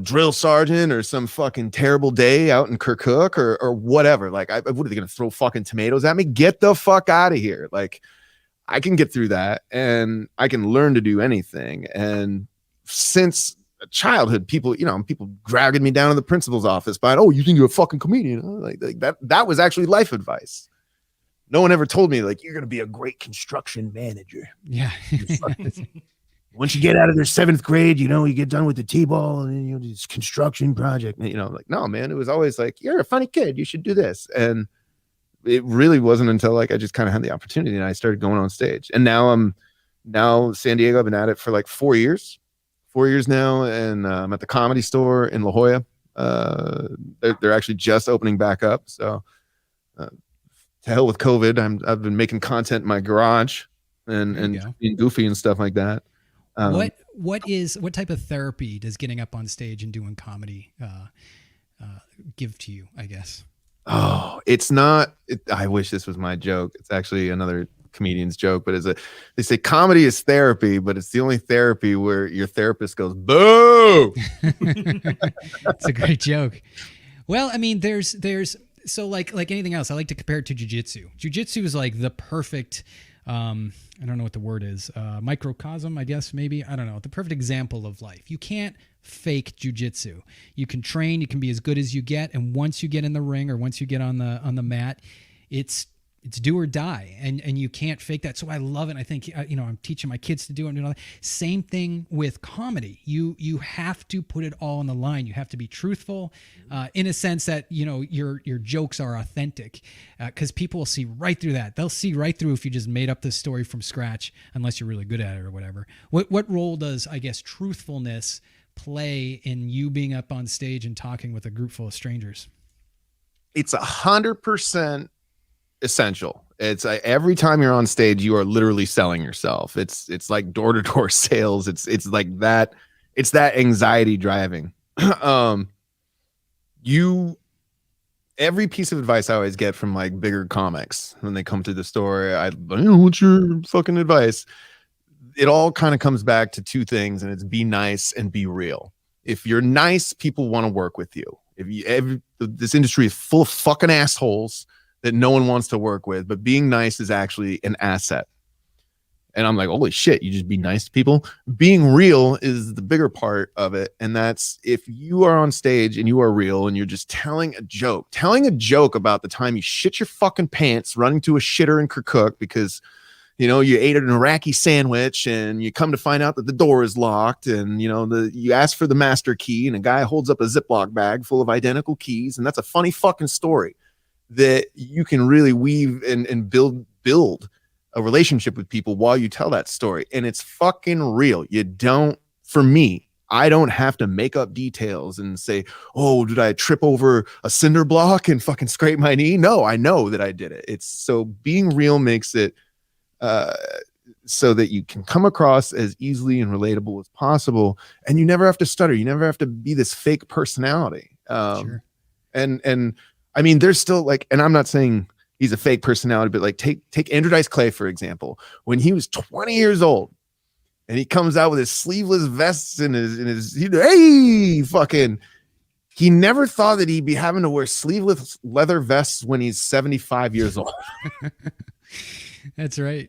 drill sergeant or some fucking terrible day out in Kirkuk or whatever? Like, what are they going to throw fucking tomatoes at me? Get the fuck out of here. Like, I can get through that and I can learn to do anything. And since childhood, people dragging me down to the principal's office by, oh, you think you're a fucking comedian? Like that was actually life advice. No one ever told me like, you're going to be a great construction manager. Yeah. Once you get out of their 7th grade, you get done with the T-ball and then this construction project. Like, no, man, it was always like, you're a funny kid. You should do this. And it really wasn't until like, I just kind of had the opportunity and I started going on stage. And now San Diego, I've been at it for like 4 years. 4 years now, and I'm at the Comedy Store in La Jolla. They're actually just opening back up, so to hell with COVID. I've been making content in my garage and being goofy and stuff like that. What type of therapy does getting up on stage and doing comedy give to you, I guess? Oh, it's not. I wish this was my joke. It's actually another comedian's joke, but they say comedy is therapy, but it's the only therapy where your therapist goes, boo. It's a great joke. Well, I mean, there's so like anything else, I like to compare it to jujitsu. Jujitsu is like the perfect, I don't know what the word is, microcosm, I guess, maybe. I don't know. The perfect example of life. You can't fake jujitsu. You can train, you can be as good as you get. And once you get in the ring or once you get on the mat, it's do or die, and you can't fake that. So I love it. I think I'm teaching my kids to do it. And all that. Same thing with comedy. You have to put it all on the line. You have to be truthful, in a sense that your jokes are authentic, because people will see right through that. They'll see right through if you just made up this story from scratch, unless you're really good at it or whatever. What role does, I guess, truthfulness play in you being up on stage and talking with a group full of strangers? It's 100% essential. It's every time you're on stage, you are literally selling yourself. It's like door-to-door sales. It's like that. It's that anxiety driving. Every piece of advice I always get from like bigger comics when they come to the store, what's your fucking advice? It all kind of comes back to two things, and it's be nice and be real. If you're nice, people want to work with you. This industry is full of fucking assholes that no one wants to work with, but being nice is actually an asset. And I'm like, holy shit, you just be nice to people. Being real is the bigger part of it. And that's if you are on stage and you are real and you're just telling a joke about the time you shit your fucking pants running to a shitter in Kirkuk because you ate an Iraqi sandwich and you come to find out that the door is locked and you ask for the master key and a guy holds up a Ziploc bag full of identical keys, and that's a funny fucking story that you can really weave and build a relationship with people while you tell that story. And it's fucking real. For me, I don't have to make up details and say, oh, did I trip over a cinder block and fucking scrape my knee? No, I know that I did it. It's so being real makes it so that you can come across as easily and relatable as possible. And you never have to stutter. You never have to be this fake personality. Sure. And I mean, there's still like, and I'm not saying he's a fake personality, but like take Andrew Dice Clay, for example. When he was 20 years old and he comes out with his sleeveless vests and he never thought that he'd be having to wear sleeveless leather vests when he's 75 years old. That's right.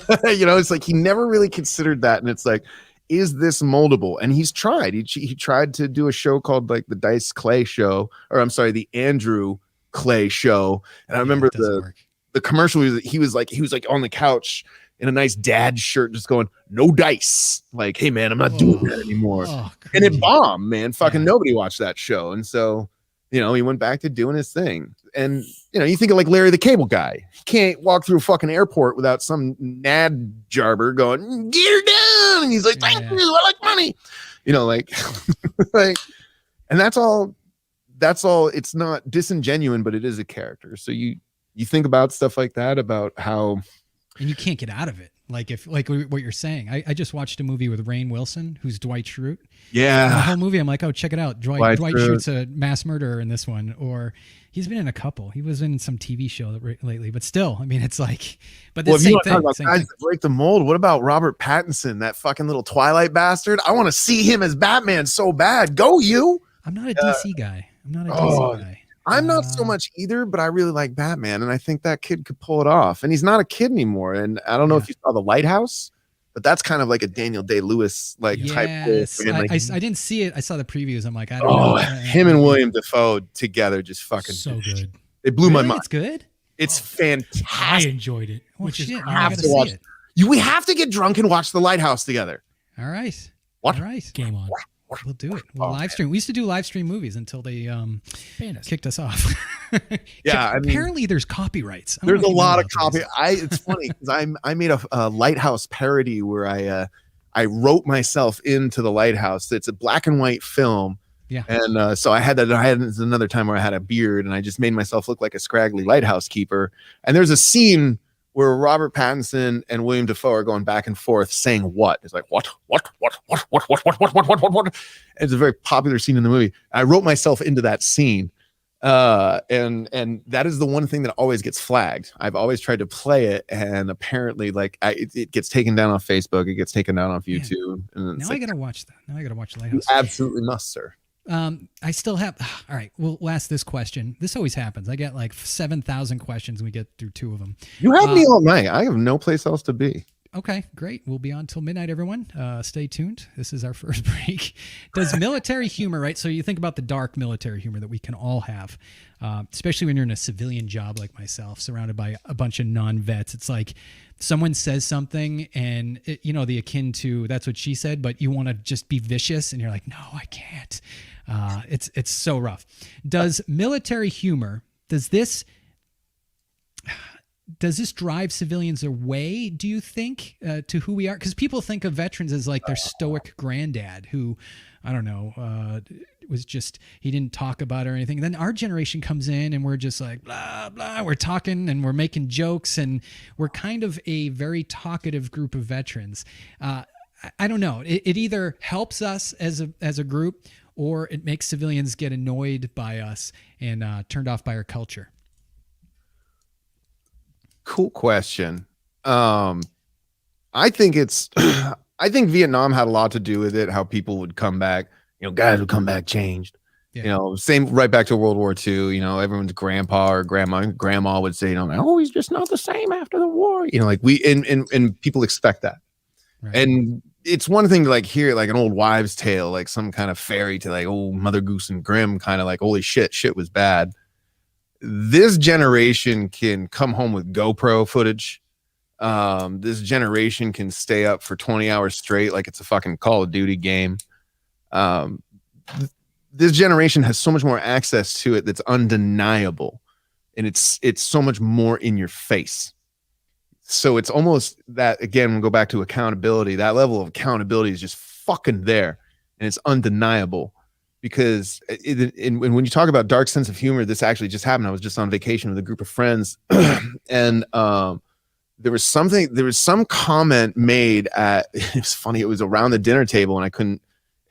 It's like he never really considered that. And it's like, is this moldable? And he's tried. He tried to do a show called like the Dice Clay Show, or I'm sorry, the Andrew Clay Show. And I remember the commercial. He was like on the couch in a nice dad shirt, just going, no dice. Like, hey man, I'm not doing that anymore. And it bombed, man. Fucking nobody watched that show. And so You know, he went back to doing his thing. And, you know, you think of like Larry the Cable Guy. He can't walk through a fucking airport without some nad jarber going, get her down. And he's like, thank you, I like money. You know, like, like, and that's all. It's not disingenuine, but it is a character. So you think about stuff like that, about how. And you can't get out of it. Like what you're saying. I just watched a movie with Rainn Wilson, who's Dwight Schrute. Yeah. And the whole movie, I'm like, oh, check it out. Dwight Schrute's a mass murderer in this one. Or he's been in a couple. He was in some TV show lately. But still, I mean, it's like, but the same thing. Talk about guys that break the mold, what about Robert Pattinson, that fucking little Twilight bastard? I want to see him as Batman so bad. Go you. I'm not a DC guy. I'm not so much either, but I really like Batman, and I think that kid could pull it off. And he's not a kid anymore. And I don't know if you saw The Lighthouse, but that's kind of like a Daniel Day-Lewis type role for him. I didn't see it. I saw the previews. I'm like, I don't know. Him and William Dafoe together just fucking so good. It blew my mind. It's good. It's fantastic. I enjoyed it. Which is I have to watch it. We have to get drunk and watch The Lighthouse together. All right. What? All right. Game on. We'll do it. We'll live stream. We used to do live stream movies until they kicked us off. Yeah, I mean, apparently there's copyrights. There's a lot of copy. It's funny because I made a Lighthouse parody where I wrote myself into The Lighthouse. It's a black and white film. Yeah. And so I had another time where I had a beard and I just made myself look like a scraggly lighthouse keeper. And there's a scene where Robert Pattinson and William Dafoe are going back and forth saying what? It's like, what? It's a very popular scene in the movie. I wrote myself into that scene. And that is the one thing that always gets flagged. I've always tried to play it, and apparently it gets taken down on Facebook. It gets taken down on YouTube. And now I gotta watch that. Now I gotta watch Lighthouse. You absolutely must, sir. I still have. All right, we'll ask this question. This always happens. I get like 7,000 questions, and we get through 2 of them. You have me all night. I have no place else to be. Okay, great. We'll be on till midnight, everyone. Stay tuned. This is our first break. Does military humor, right? So you think about the dark military humor that we can all have, especially when you're in a civilian job like myself, surrounded by a bunch of non-vets. It's like someone says something and, the akin to that's what she said, but you want to just be vicious and you're like, no, I can't. It's so rough. Does military humor, does this drive civilians away, do you think, to who we are? Because people think of veterans as like their stoic granddad who, I don't know, was just, he didn't talk about it or anything. Then our generation comes in and we're just like, blah, blah. We're talking and we're making jokes and we're kind of a very talkative group of veterans. I don't know. It either helps us as a group or it makes civilians get annoyed by us and turned off by our culture. Cool question. I think Vietnam had a lot to do with it, how people would come back, guys would come back changed. Yeah. Same right back to World War II, everyone's grandpa or grandma would say, oh, he's just not the same after the war. And people expect that. Right. And it's one thing to like hear like an old wives' tale, like some kind of fairy tale, like old Mother Goose and Grimm, kind of like, holy shit was bad. This generation can come home with GoPro footage. This generation can stay up for 20 hours straight like it's a fucking Call of Duty game. This generation has so much more access to it that's undeniable, and it's so much more in your face. So it's almost that, again, we'll go back to accountability. That level of accountability is just fucking there, and it's undeniable. Because when you talk about dark sense of humor, this actually just happened. I was just on vacation with a group of friends, and there was some comment made at. It was funny. It was around the dinner table, and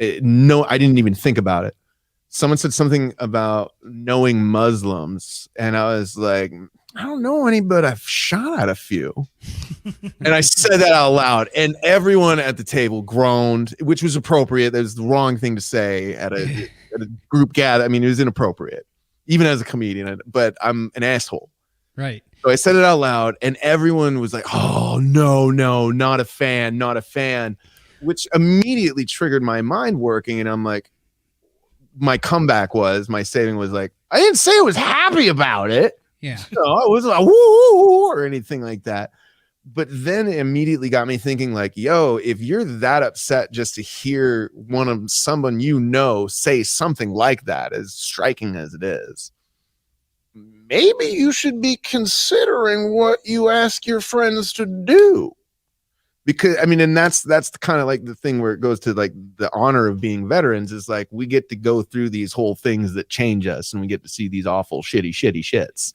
I didn't even think about it. Someone said something about knowing Muslims, and I was like, I don't know any, but I've shot at a few. And I said that out loud, and everyone at the table groaned, which was appropriate. That was the wrong thing to say at a group gather. I mean, it was inappropriate, even as a comedian, but I'm an asshole. Right. So I said it out loud, and everyone was like, oh, no, not a fan, which immediately triggered my mind working. And I'm like, my saving was like, I didn't say I was happy about it. Yeah. No, it wasn't like woo or anything like that. but then it immediately got me thinking like, yo, if you're that upset just to hear someone say something like that, as striking as it is, maybe you should be considering what you ask your friends to do. Because I mean, and that's kind of like the thing where it goes to like the honor of being veterans is like we get to go through these whole things that change us, and we get to see these awful shitty shits,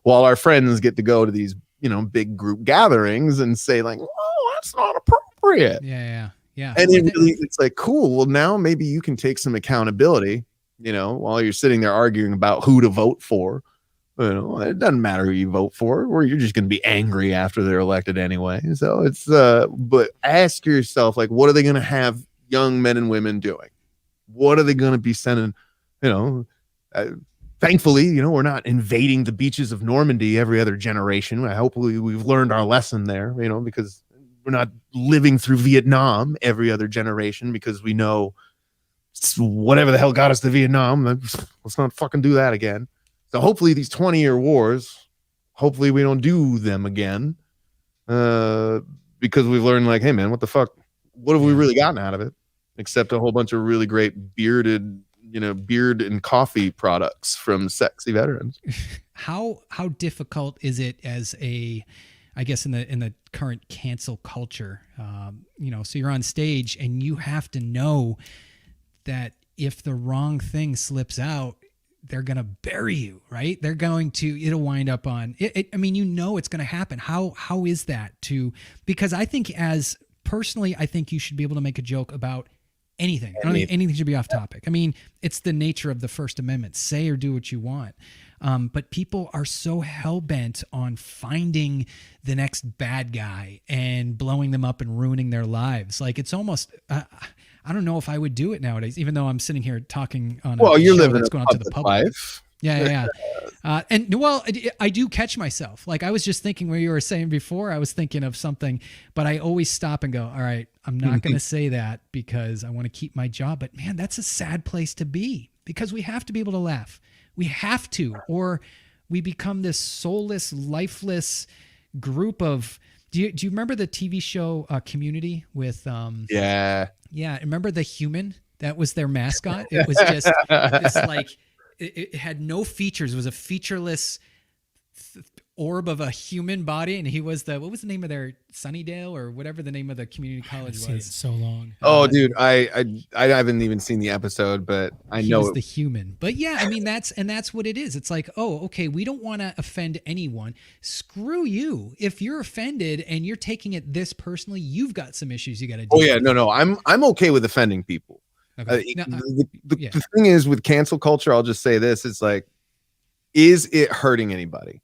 while our friends get to go to these, you know, big group gatherings and say like, oh, that's not appropriate. Yeah. And it's like, cool. Well, now maybe you can take some accountability, you know, while you're sitting there arguing about who to vote for. You know, it doesn't matter who you vote for, or you're just going to be angry after they're elected anyway. So it's, but ask yourself, like, what are they going to have young men and women doing? What are they going to be sending? You know, thankfully, you know, we're not invading the beaches of Normandy every other generation. Hopefully we've learned our lesson there, you know, because we're not living through Vietnam every other generation, because we know whatever the hell got us to Vietnam, let's not fucking do that again. So hopefully these 20-year wars, hopefully we don't do them again, because we've learned like, hey man, what the fuck? What have we really gotten out of it? Except a whole bunch of really great beard and coffee products from sexy veterans. How difficult is it as I guess in the current cancel culture, you know, so you're on stage and you have to know that if the wrong thing slips out, they're going to bury you, right? They're going to, it'll wind up on it. I mean, you know, it's going to happen. How is that because I think personally, I think you should be able to make a joke about anything. I don't think anything should be off topic. I mean, it's the nature of the First Amendment, say or do what you want. But people are so hell-bent on finding the next bad guy and blowing them up and ruining their lives. Like it's almost, I don't know if I would do it nowadays, even though I'm sitting here talking on a you're show living that's a going out to the public. life. Yeah. And well, I do catch myself. Like I was just thinking where you were saying before, I was thinking of something, but I always stop and go, all right, I'm not going to say that because I want to keep my job. But man, that's a sad place to be because we have to be able to laugh. We have to, or we become this soulless, lifeless group of, do you remember the TV show Community with, yeah. Remember the human that was their mascot? It was just this like, it had no features. It was a featureless orb of a human body. And he was what was the name of their Sunnydale or whatever the name of the community college was? It's so long. Oh, dude, I haven't even seen the episode, but I know he was the human. But yeah, I mean, that's what it is. It's like, oh, okay, we don't want to offend anyone. Screw you. If you're offended and you're taking it this personally, you've got some issues you got to do. Oh yeah, no, I'm okay with offending people. Okay. The thing is with cancel culture, I'll just say this: it's like, is it hurting anybody?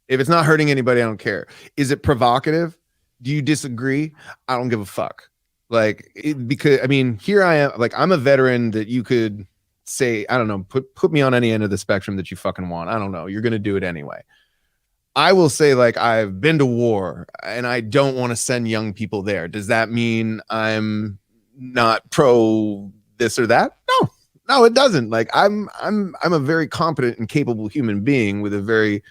If it's not hurting anybody, I don't care. Is it provocative? Do you disagree? I don't give a fuck. Like, because I mean, here I am. Like, I'm a veteran that you could say, I don't know, put me on any end of the spectrum that you fucking want. I don't know. You're gonna do it anyway. I will say, like, I've been to war, and I don't want to send young people there. Does that mean I'm not pro this or that? No, it doesn't. Like, I'm a very competent and capable human being with a very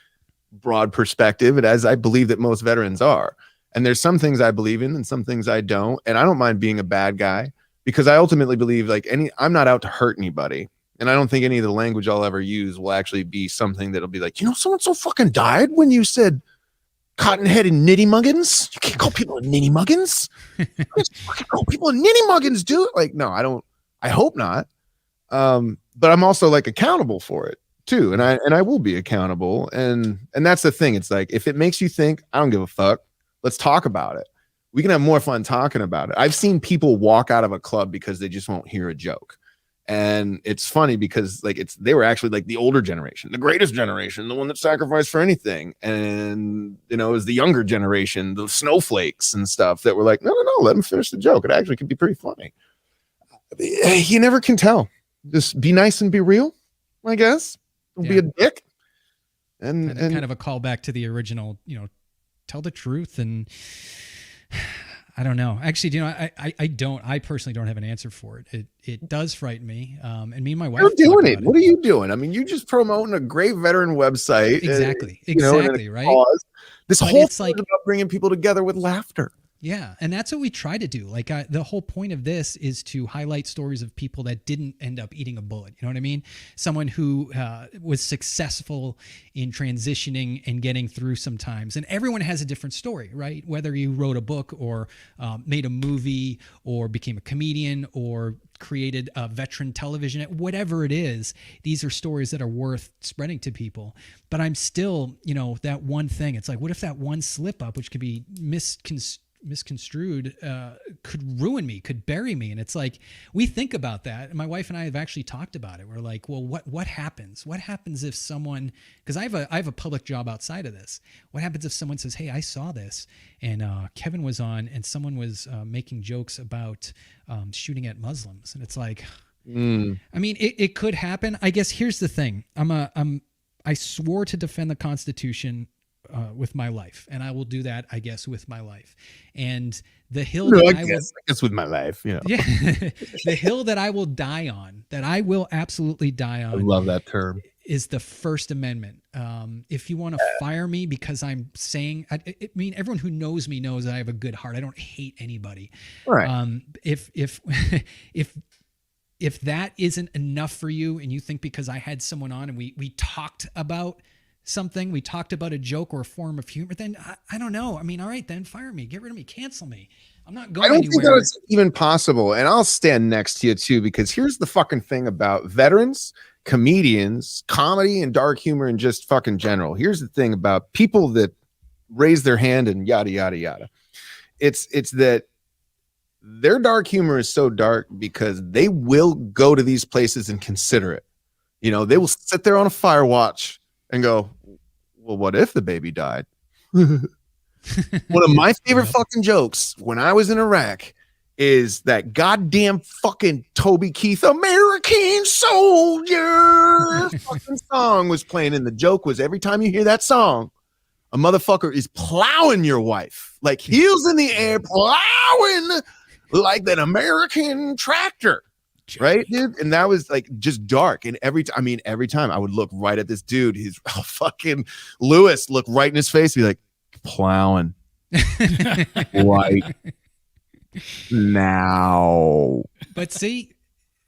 broad perspective, and as I believe that most veterans are. And there's some things I believe in and some things I don't. And I don't mind being a bad guy because I ultimately believe like I'm not out to hurt anybody. And I don't think any of the language I'll ever use will actually be something that'll be like, you know, so fucking died when you said cotton-headed nitty muggins. You can't call people nitty muggins. You can't fucking call people nitty muggins, dude. Like, no, I don't. I hope not. But I'm also like accountable for it too. And I will be accountable. And that's the thing. It's like, if it makes you think, I don't give a fuck. Let's talk about it. We can have more fun talking about it. I've seen people walk out of a club because they just won't hear a joke. And it's funny because like they were actually like the older generation, the greatest generation, the one that sacrificed for anything. And, you know, it was the younger generation, the snowflakes and stuff that were like, no, let them finish the joke. It actually could be pretty funny. You never can tell. Just be nice and be real, I guess. Don't be a dick. And kind of a callback to the original, you know, tell the truth. And I don't know. Actually, I personally don't have an answer for it. It does frighten me. And me and my wife. You're doing talk it. about What are you doing? I mean, you just promoting a great veteran website. Exactly. You know, and Exactly. a Right. cause. This But whole it's thing like- is about bringing people together with laughter. Yeah, and that's what we try to do. Like the whole point of this is to highlight stories of people that didn't end up eating a bullet. You know what I mean? Someone who was successful in transitioning and getting through sometimes. And everyone has a different story, right? Whether you wrote a book or made a movie or became a comedian or created a veteran television, whatever it is, these are stories that are worth spreading to people. But I'm still, that one thing. It's like, what if that one slip up, which could be misconstrued, could ruin me, could bury me? And it's like, we think about that, and my wife and I have actually talked about it. We're like, well, what happens if someone, because I have a public job outside of this, what happens if someone says, hey, I saw this and Kevin was on and someone was making jokes about shooting at Muslims? And it's like, I mean, it could happen. I guess here's the thing. I swore to defend the Constitution with my life, and I will do that, I guess, with my life. And the hill I guess with my life, yeah, the hill that I will die on, that I will absolutely die on. I love that term. Is the First Amendment. If you want to fire me because I'm saying, I mean, everyone who knows me knows that I have a good heart. I don't hate anybody. Right. If that isn't enough for you, and you think because I had someone on and we talked about something, we talked about a joke or a form of humor, then I don't know. I mean, all right, then fire me, get rid of me, cancel me. I'm not going I don't anywhere. think that's even possible. And I'll stand next to you too, because here's the fucking thing about veterans, comedians, comedy and dark humor and just fucking general. Here's the thing about people that raise their hand and yada, yada, yada. It's that their dark humor is so dark because they will go to these places and consider it. They will sit there on a fire watch and go, well, what if the baby died? One of my favorite fucking jokes when I was in Iraq is that goddamn fucking Toby Keith American Soldier fucking song was playing. And the joke was, every time you hear that song, a motherfucker is plowing your wife, like heels in the air, plowing like that American tractor. Right, dude? And that was like just dark. And every time I would look right at this dude, he's fucking Lewis, look right in his face, be like, plowing. Right now. But see,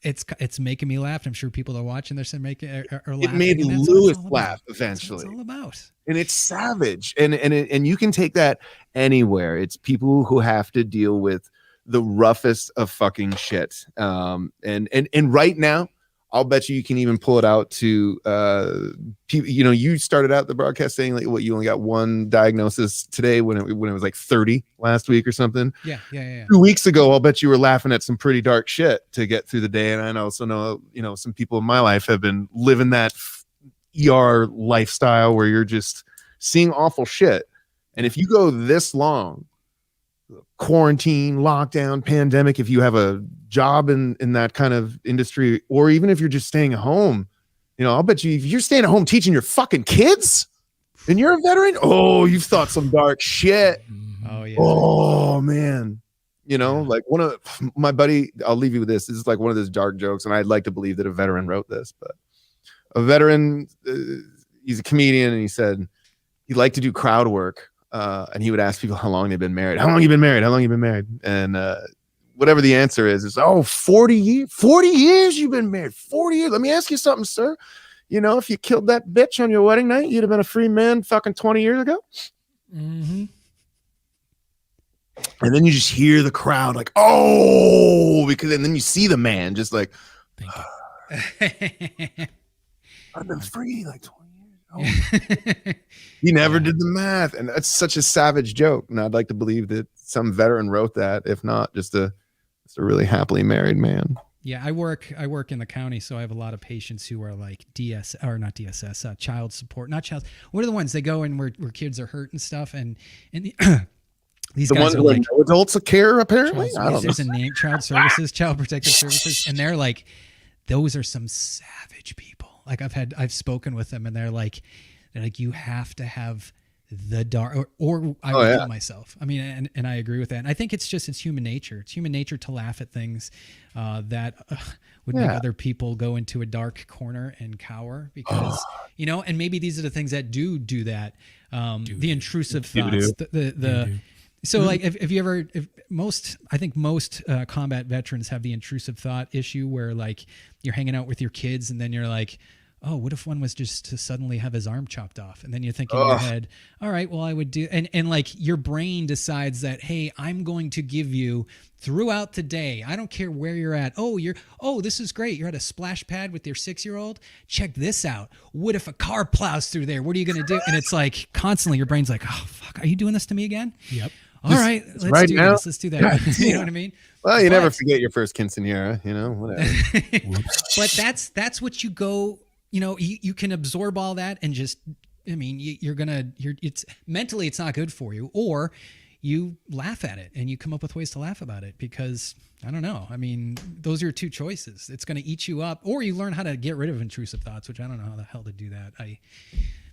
it's making me laugh. I'm sure people are watching this and making are laughing. It made and that's Lewis what it's all laugh about. eventually. That's what it's all about. And it's savage. And you can take that anywhere. It's people who have to deal with the roughest of fucking shit. And right now, I'll bet you can even pull it out to people. You started out the broadcast saying like, what, you only got one diagnosis today when it was like 30 last week or something. Yeah. 2 weeks ago, I'll bet you were laughing at some pretty dark shit to get through the day. And I also know, some people in my life have been living that ER lifestyle where you're just seeing awful shit. And if you go this long, quarantine, lockdown, pandemic, if you have a job in that kind of industry, or even if you're just staying at home, I'll bet you if you're staying at home teaching your fucking kids and you're a veteran, you've thought some dark shit. Oh yeah. Oh man. Like one of my buddy, I'll leave you with this. This is like one of those dark jokes, and I'd like to believe that a veteran wrote this, but a veteran, he's a comedian, and he said he liked to do crowd work. And he would ask people how long they've been married. How long you been married? How long you been married? And whatever the answer is 40 years. 40 years you've been married. 40 years. Let me ask you something, sir. If you killed that bitch on your wedding night, you'd have been a free man fucking 20 years ago. Mm-hmm. And then you just hear the crowd like, and then you see the man just like, I've been free like 20 years. He never did the math, and that's such a savage joke. And I'd like to believe that some veteran wrote that, if not just a really happily married man. Yeah, I work in the county, so I have a lot of patients who are like child support, not child. What are the ones they go in where kids are hurt and stuff, and these The guys ones are where like no adults care, apparently. I don't there's know. a name, child services, child protective services, and they're like, those are some savage people. Like I've spoken with them, and they're like, you have to have the dark, or I would kill myself. I mean, and I agree with that. And I think it's human nature. It's human nature to laugh at things that would make other people go into a dark corner and cower because, and maybe these are the things that do that. The intrusive thoughts, So like I think most combat veterans have the intrusive thought issue where like you're hanging out with your kids and then you're like, oh, what if one was just to suddenly have his arm chopped off? And then you're thinking in your head, all right, well, I would do, and like your brain decides that, hey, I'm going to give you throughout the day, I don't care where you're at. Oh, this is great. You're at a splash pad with your 6-year-old. Check this out. What if a car plows through there? What are you going to do? And it's like constantly your brain's like, oh, fuck, are you doing this to me again? Yep. All right, let's do this. Let's do that. You know what I mean? Well, you never forget your first quinceanera, whatever. But that's what you go, you can absorb all that and just, I mean, it's mentally, it's not good for you, or you laugh at it and you come up with ways to laugh about it because I don't know. I mean, those are your two choices. It's going to eat you up, or you learn how to get rid of intrusive thoughts, which I don't know how the hell to do that.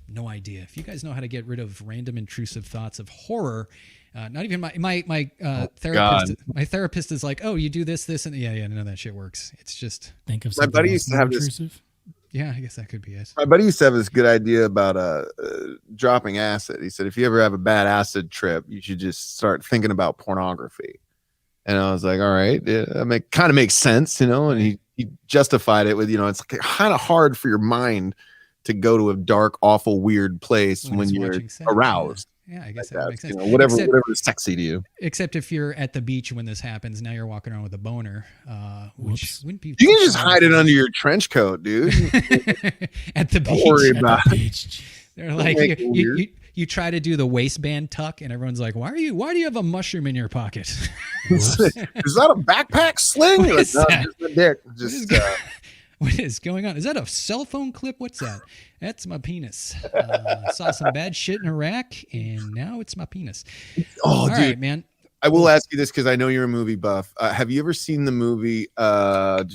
No idea. If you guys know how to get rid of random intrusive thoughts of horror, not even my therapist. My therapist is like, oh, you do this, and none of that shit works. It's just think of my buddy used to have intrusive. this. Yeah, I guess that could be it. My buddy used to have this good idea about dropping acid. He said if you ever have a bad acid trip, you should just start thinking about pornography. And I was like, all right, it kind of makes sense, And he justified it with, it's kind of hard for your mind to go to a dark, awful, weird place when you're aroused. Yeah, I guess that makes sense. Whatever is sexy to you. Except if you're at the beach when this happens, now you're walking around with a boner, which wouldn't be. You can just hide it under your trench coat, dude. At the beach. Don't worry about it. They're like, you try to do the waistband tuck, and everyone's like, why do you have a mushroom in your pocket? Is that a backpack sling? What is that? Just a dick. What is going on? Is that a cell phone clip? What's that? That's my penis. Saw some bad shit in Iraq, and now it's my penis. Oh, dude, right, man. I will ask you this because I know you're a movie buff. Have you ever seen the movie? God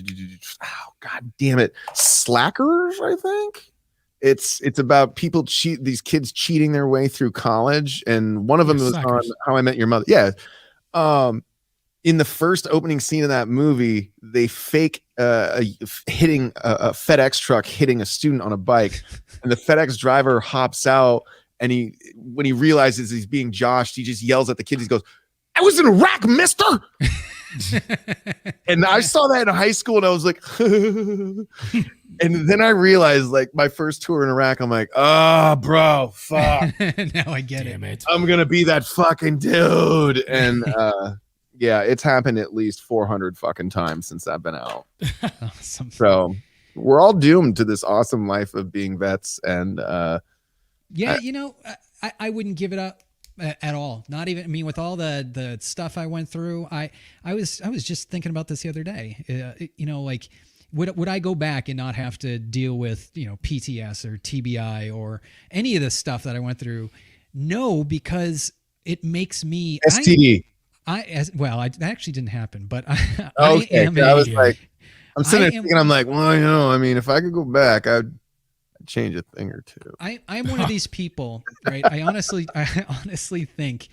damn it, Slackers. I think it's about these kids cheating their way through college, and one of them was on How I Met Your Mother. Yeah. In the first opening scene of that movie, they fake hitting a FedEx truck, hitting a student on a bike, and the FedEx driver hops out. And when he realizes he's being joshed, he just yells at the kids. He goes, "I was in Iraq, mister." And I saw that in high school, and I was like, and then I realized, like, my first tour in Iraq, I'm like, oh, bro, fuck. Now I get it. I'm gonna be that fucking dude, and yeah, it's happened at least 400 fucking times since I've been out. Awesome. So we're all doomed to this awesome life of being vets. And I wouldn't give it up at all. Not even, I mean, with all the stuff I went through, I was just thinking about this the other day. Like, would I go back and not have to deal with, PTS or TBI or any of the stuff that I went through? No, because it makes me STD. That actually didn't happen, but I was like, I'm sitting there thinking, I'm like, well, I mean, if I could go back, I'd change a thing or two. I'm one of these people, right? I honestly think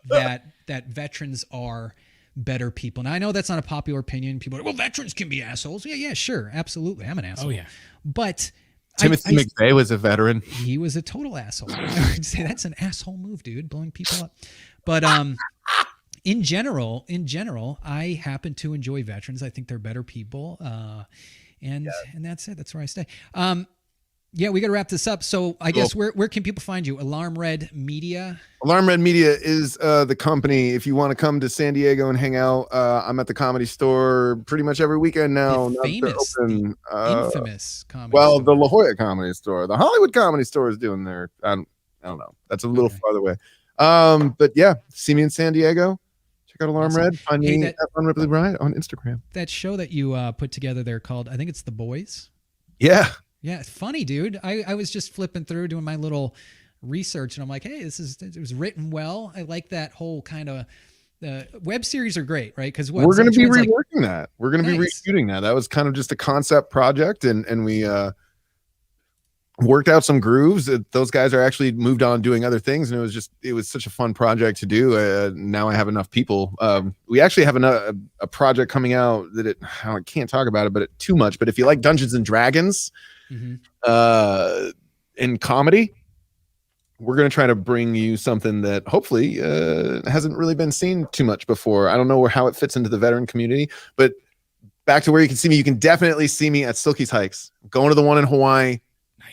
that veterans are better people. Now I know that's not a popular opinion. People are, well, veterans can be assholes. Yeah, sure, absolutely. I'm an asshole. Oh yeah, but Timothy McVeigh was a veteran. He was a total asshole. I would say that's an asshole move, dude, blowing people up. But in general, I happen to enjoy veterans. I think they're better people. And that's it. That's where I stay. We got to wrap this up. So I guess where can people find you? Alarm Red Media. Alarm Red Media is the company. If you want to come to San Diego and hang out, I'm at the Comedy Store pretty much every weekend now. Infamous Comedy Store. Store. The La Jolla Comedy Store. The Hollywood Comedy Store is doing their, I don't know. That's a little farther away. But yeah, see me in San Diego. Check out Alarm Red. Find me at Ron Ripley Bride on Instagram. That show that you put together there called, I think it's The Boys. Yeah. Yeah, it's funny, dude. I was just flipping through doing my little research, and I'm like, hey, it was written well. I like that whole kind of web series are great, right? Because we're going to be reworking that. We're going to be reshooting that. That was kind of just a concept project, and we worked out some grooves. Those guys are actually moved on doing other things, and it was such a fun project to do. Now I have enough people. We actually have a project coming out that I can't talk about it, but too much. But if you like Dungeons and Dragons, in comedy, we're going to try to bring you something that hopefully hasn't really been seen too much before. I don't know how it fits into the veteran community, but back to where you can see me. You can definitely see me at Silkies Hikes. I'm going to the one in Hawaii.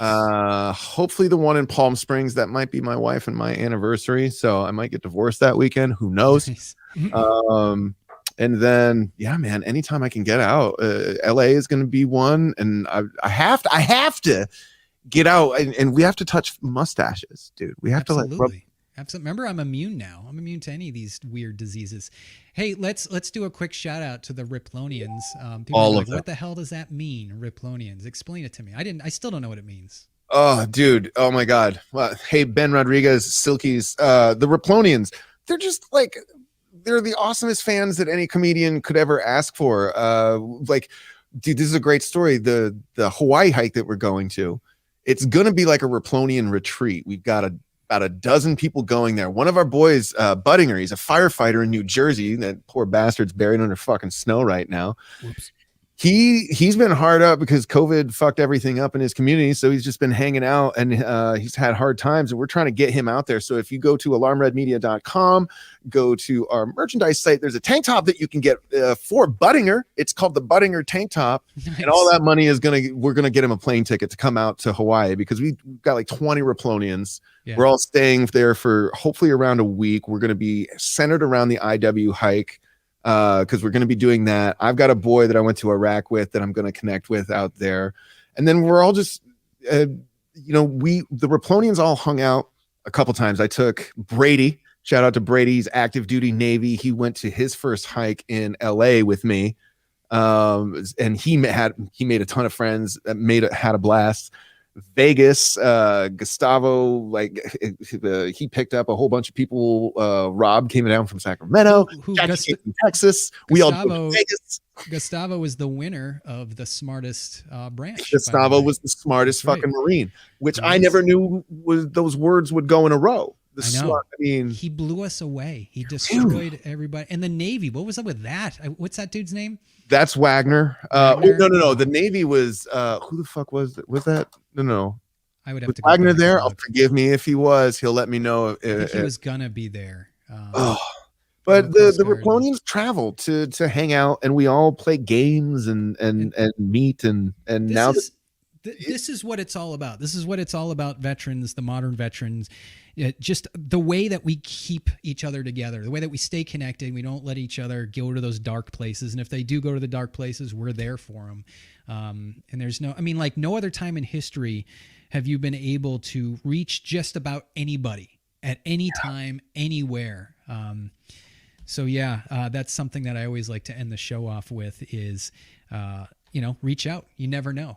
Nice. Hopefully the one in Palm Springs. That might be my wife and my anniversary, so I might get divorced that weekend. Who knows? Nice. And then, yeah, man, anytime I can get out, LA is going to be one, and I have to get out, and we have to touch mustaches, dude. We have Absolutely. to like Absolutely. Remember, I'm immune now. I'm immune to any of these weird diseases. Hey, let's do a quick shout out to the Riplonians. All of them. What the hell does that mean, Riplonians? Explain it to me. I still don't know what it means. Oh, dude. Oh my God. Well, hey, Ben Rodriguez, Silkies, the Riplonians. They're just like, they're the awesomest fans that any comedian could ever ask for. Like, dude, this is a great story. The Hawaii hike that we're going to, it's going to be like a Riplonian retreat. We've got about a dozen people going there. One of our boys, Buddinger, he's a firefighter in New Jersey. That poor bastard's buried under fucking snow right now. Whoops. He's been hard up because COVID fucked everything up in his community. So he's just been hanging out, and he's had hard times, and we're trying to get him out there. So if you go to alarmredmedia.com, go to our merchandise site, there's a tank top that you can get for Buddinger. It's called the Buddinger tank top. Nice. And all that money is we're going to get him a plane ticket to come out to Hawaii, because we've got like 20 Riplonians. Yeah. We're all staying there for hopefully around a week. We're going to be centered around the IW hike, because we're going to be doing that. I've got a boy that I went to Iraq with that I'm going to connect with out there. And then we're all just, the Riplonians all hung out a couple times. I took Brady, shout out to Brady, he's active duty Navy. He went to his first hike in LA with me. And he made a ton of friends, had a blast. Vegas, Gustavo, he picked up a whole bunch of people. Rob came down from Sacramento, Jackie from Texas. We all go to Vegas. Gustavo was the winner of the smartest branch. Gustavo was the smartest fucking Marine, which I never knew those words would go in a row. I know. He blew us away. He destroyed everybody. And the Navy, what was up with that? What's that dude's name? That's Wagner. No. The Navy was who the fuck was it? Was that? No. I would have to. Wagner there? I'll forgive me if he was. He'll let me know if he was gonna be there. But the Riplonians travel to hang out, and we all play games and meet and now. This is what it's all about. This is what it's all about, veterans, the modern veterans. Just the way that we keep each other together, the way that we stay connected. We don't let each other go to those dark places. And if they do go to the dark places, we're there for them. And there's no other time in history have you been able to reach just about anybody at any time, anywhere. So that's something that I always like to end the show off with is, reach out. You never know.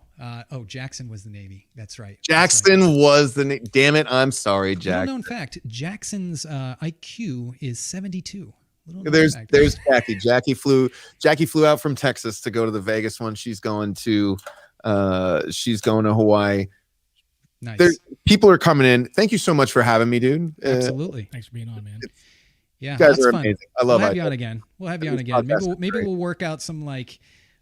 Jackson was the Navy. That's right. Jackson was the name. Damn it. I'm sorry, Jack. Little known fact, Jackson's IQ is 72. There's Jackie. Jackie flew out from Texas to go to the Vegas one. She's going to Hawaii. Nice. People are coming in. Thank you so much for having me, dude. Absolutely. Thanks for being on, man. Yeah, you guys are fun. Amazing. I love it. We'll have you on again. Maybe we'll work out some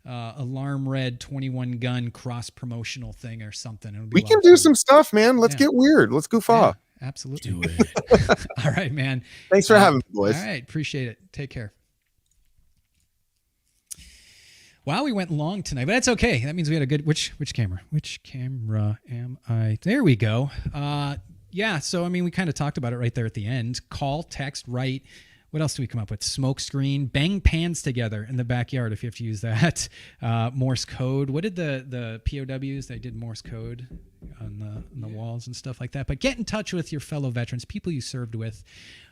Alarm Red 21 gun cross promotional thing or something. We can do some stuff, man. Let's get weird. Let's goof off. Absolutely. Do it. All right, man. Thanks for having me, boys. All right. Appreciate it. Take care. Wow, we went long tonight, but that's okay. That means we had a good, which camera? Which camera am I? There we go. So, we kind of talked about it right there at the end. Call, text, write. What else do we come up with? Smoke screen, bang pans together in the backyard if you have to use that. Morse code. What did the POWs? They did Morse code on the walls and stuff like that. But get in touch with your fellow veterans, people you served with.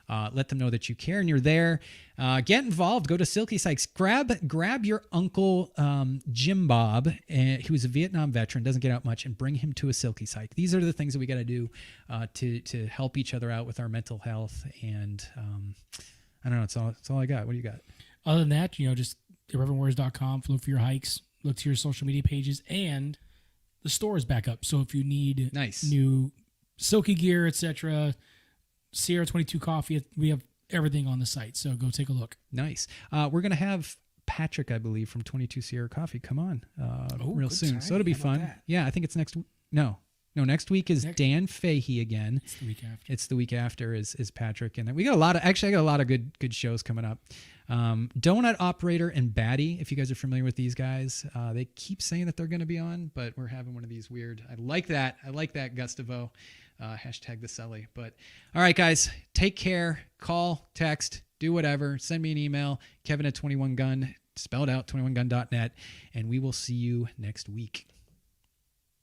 Let them know that you care and you're there. Get involved. Go to Silkies Hikes. Grab your uncle Jim Bob. He was a Vietnam veteran. Doesn't get out much, and bring him to a Silkies hike. These are the things that we got to do to help each other out with our mental health. And I don't know. It's all I got. What do you got? Other than that, just irreverentwarriors.com. Look for your hikes. Look to your social media pages, and the store is back up. So if you need Nice. new Silky gear, etc., Sierra 22 coffee, we have everything on the site. So go take a look. Nice. We're going to have Patrick, I believe, from 22 Sierra Coffee come on real good soon. So timing. it'll be How about fun. that? Yeah, I think it's next. No, next week is Dan Fahey again. It's the week after. It's the week after is Patrick, and we got a lot of. Actually, I got a lot of good shows coming up. Donut Operator and Batty, if you guys are familiar with these guys, they keep saying that they're going to be on, but we're having one of these weird. I like that, Gustavo. Hashtag the Selly. But all right, guys, take care. Call, text, do whatever. Send me an email. Kevin at 21gun, spelled out 21gun.net, and we will see you next week.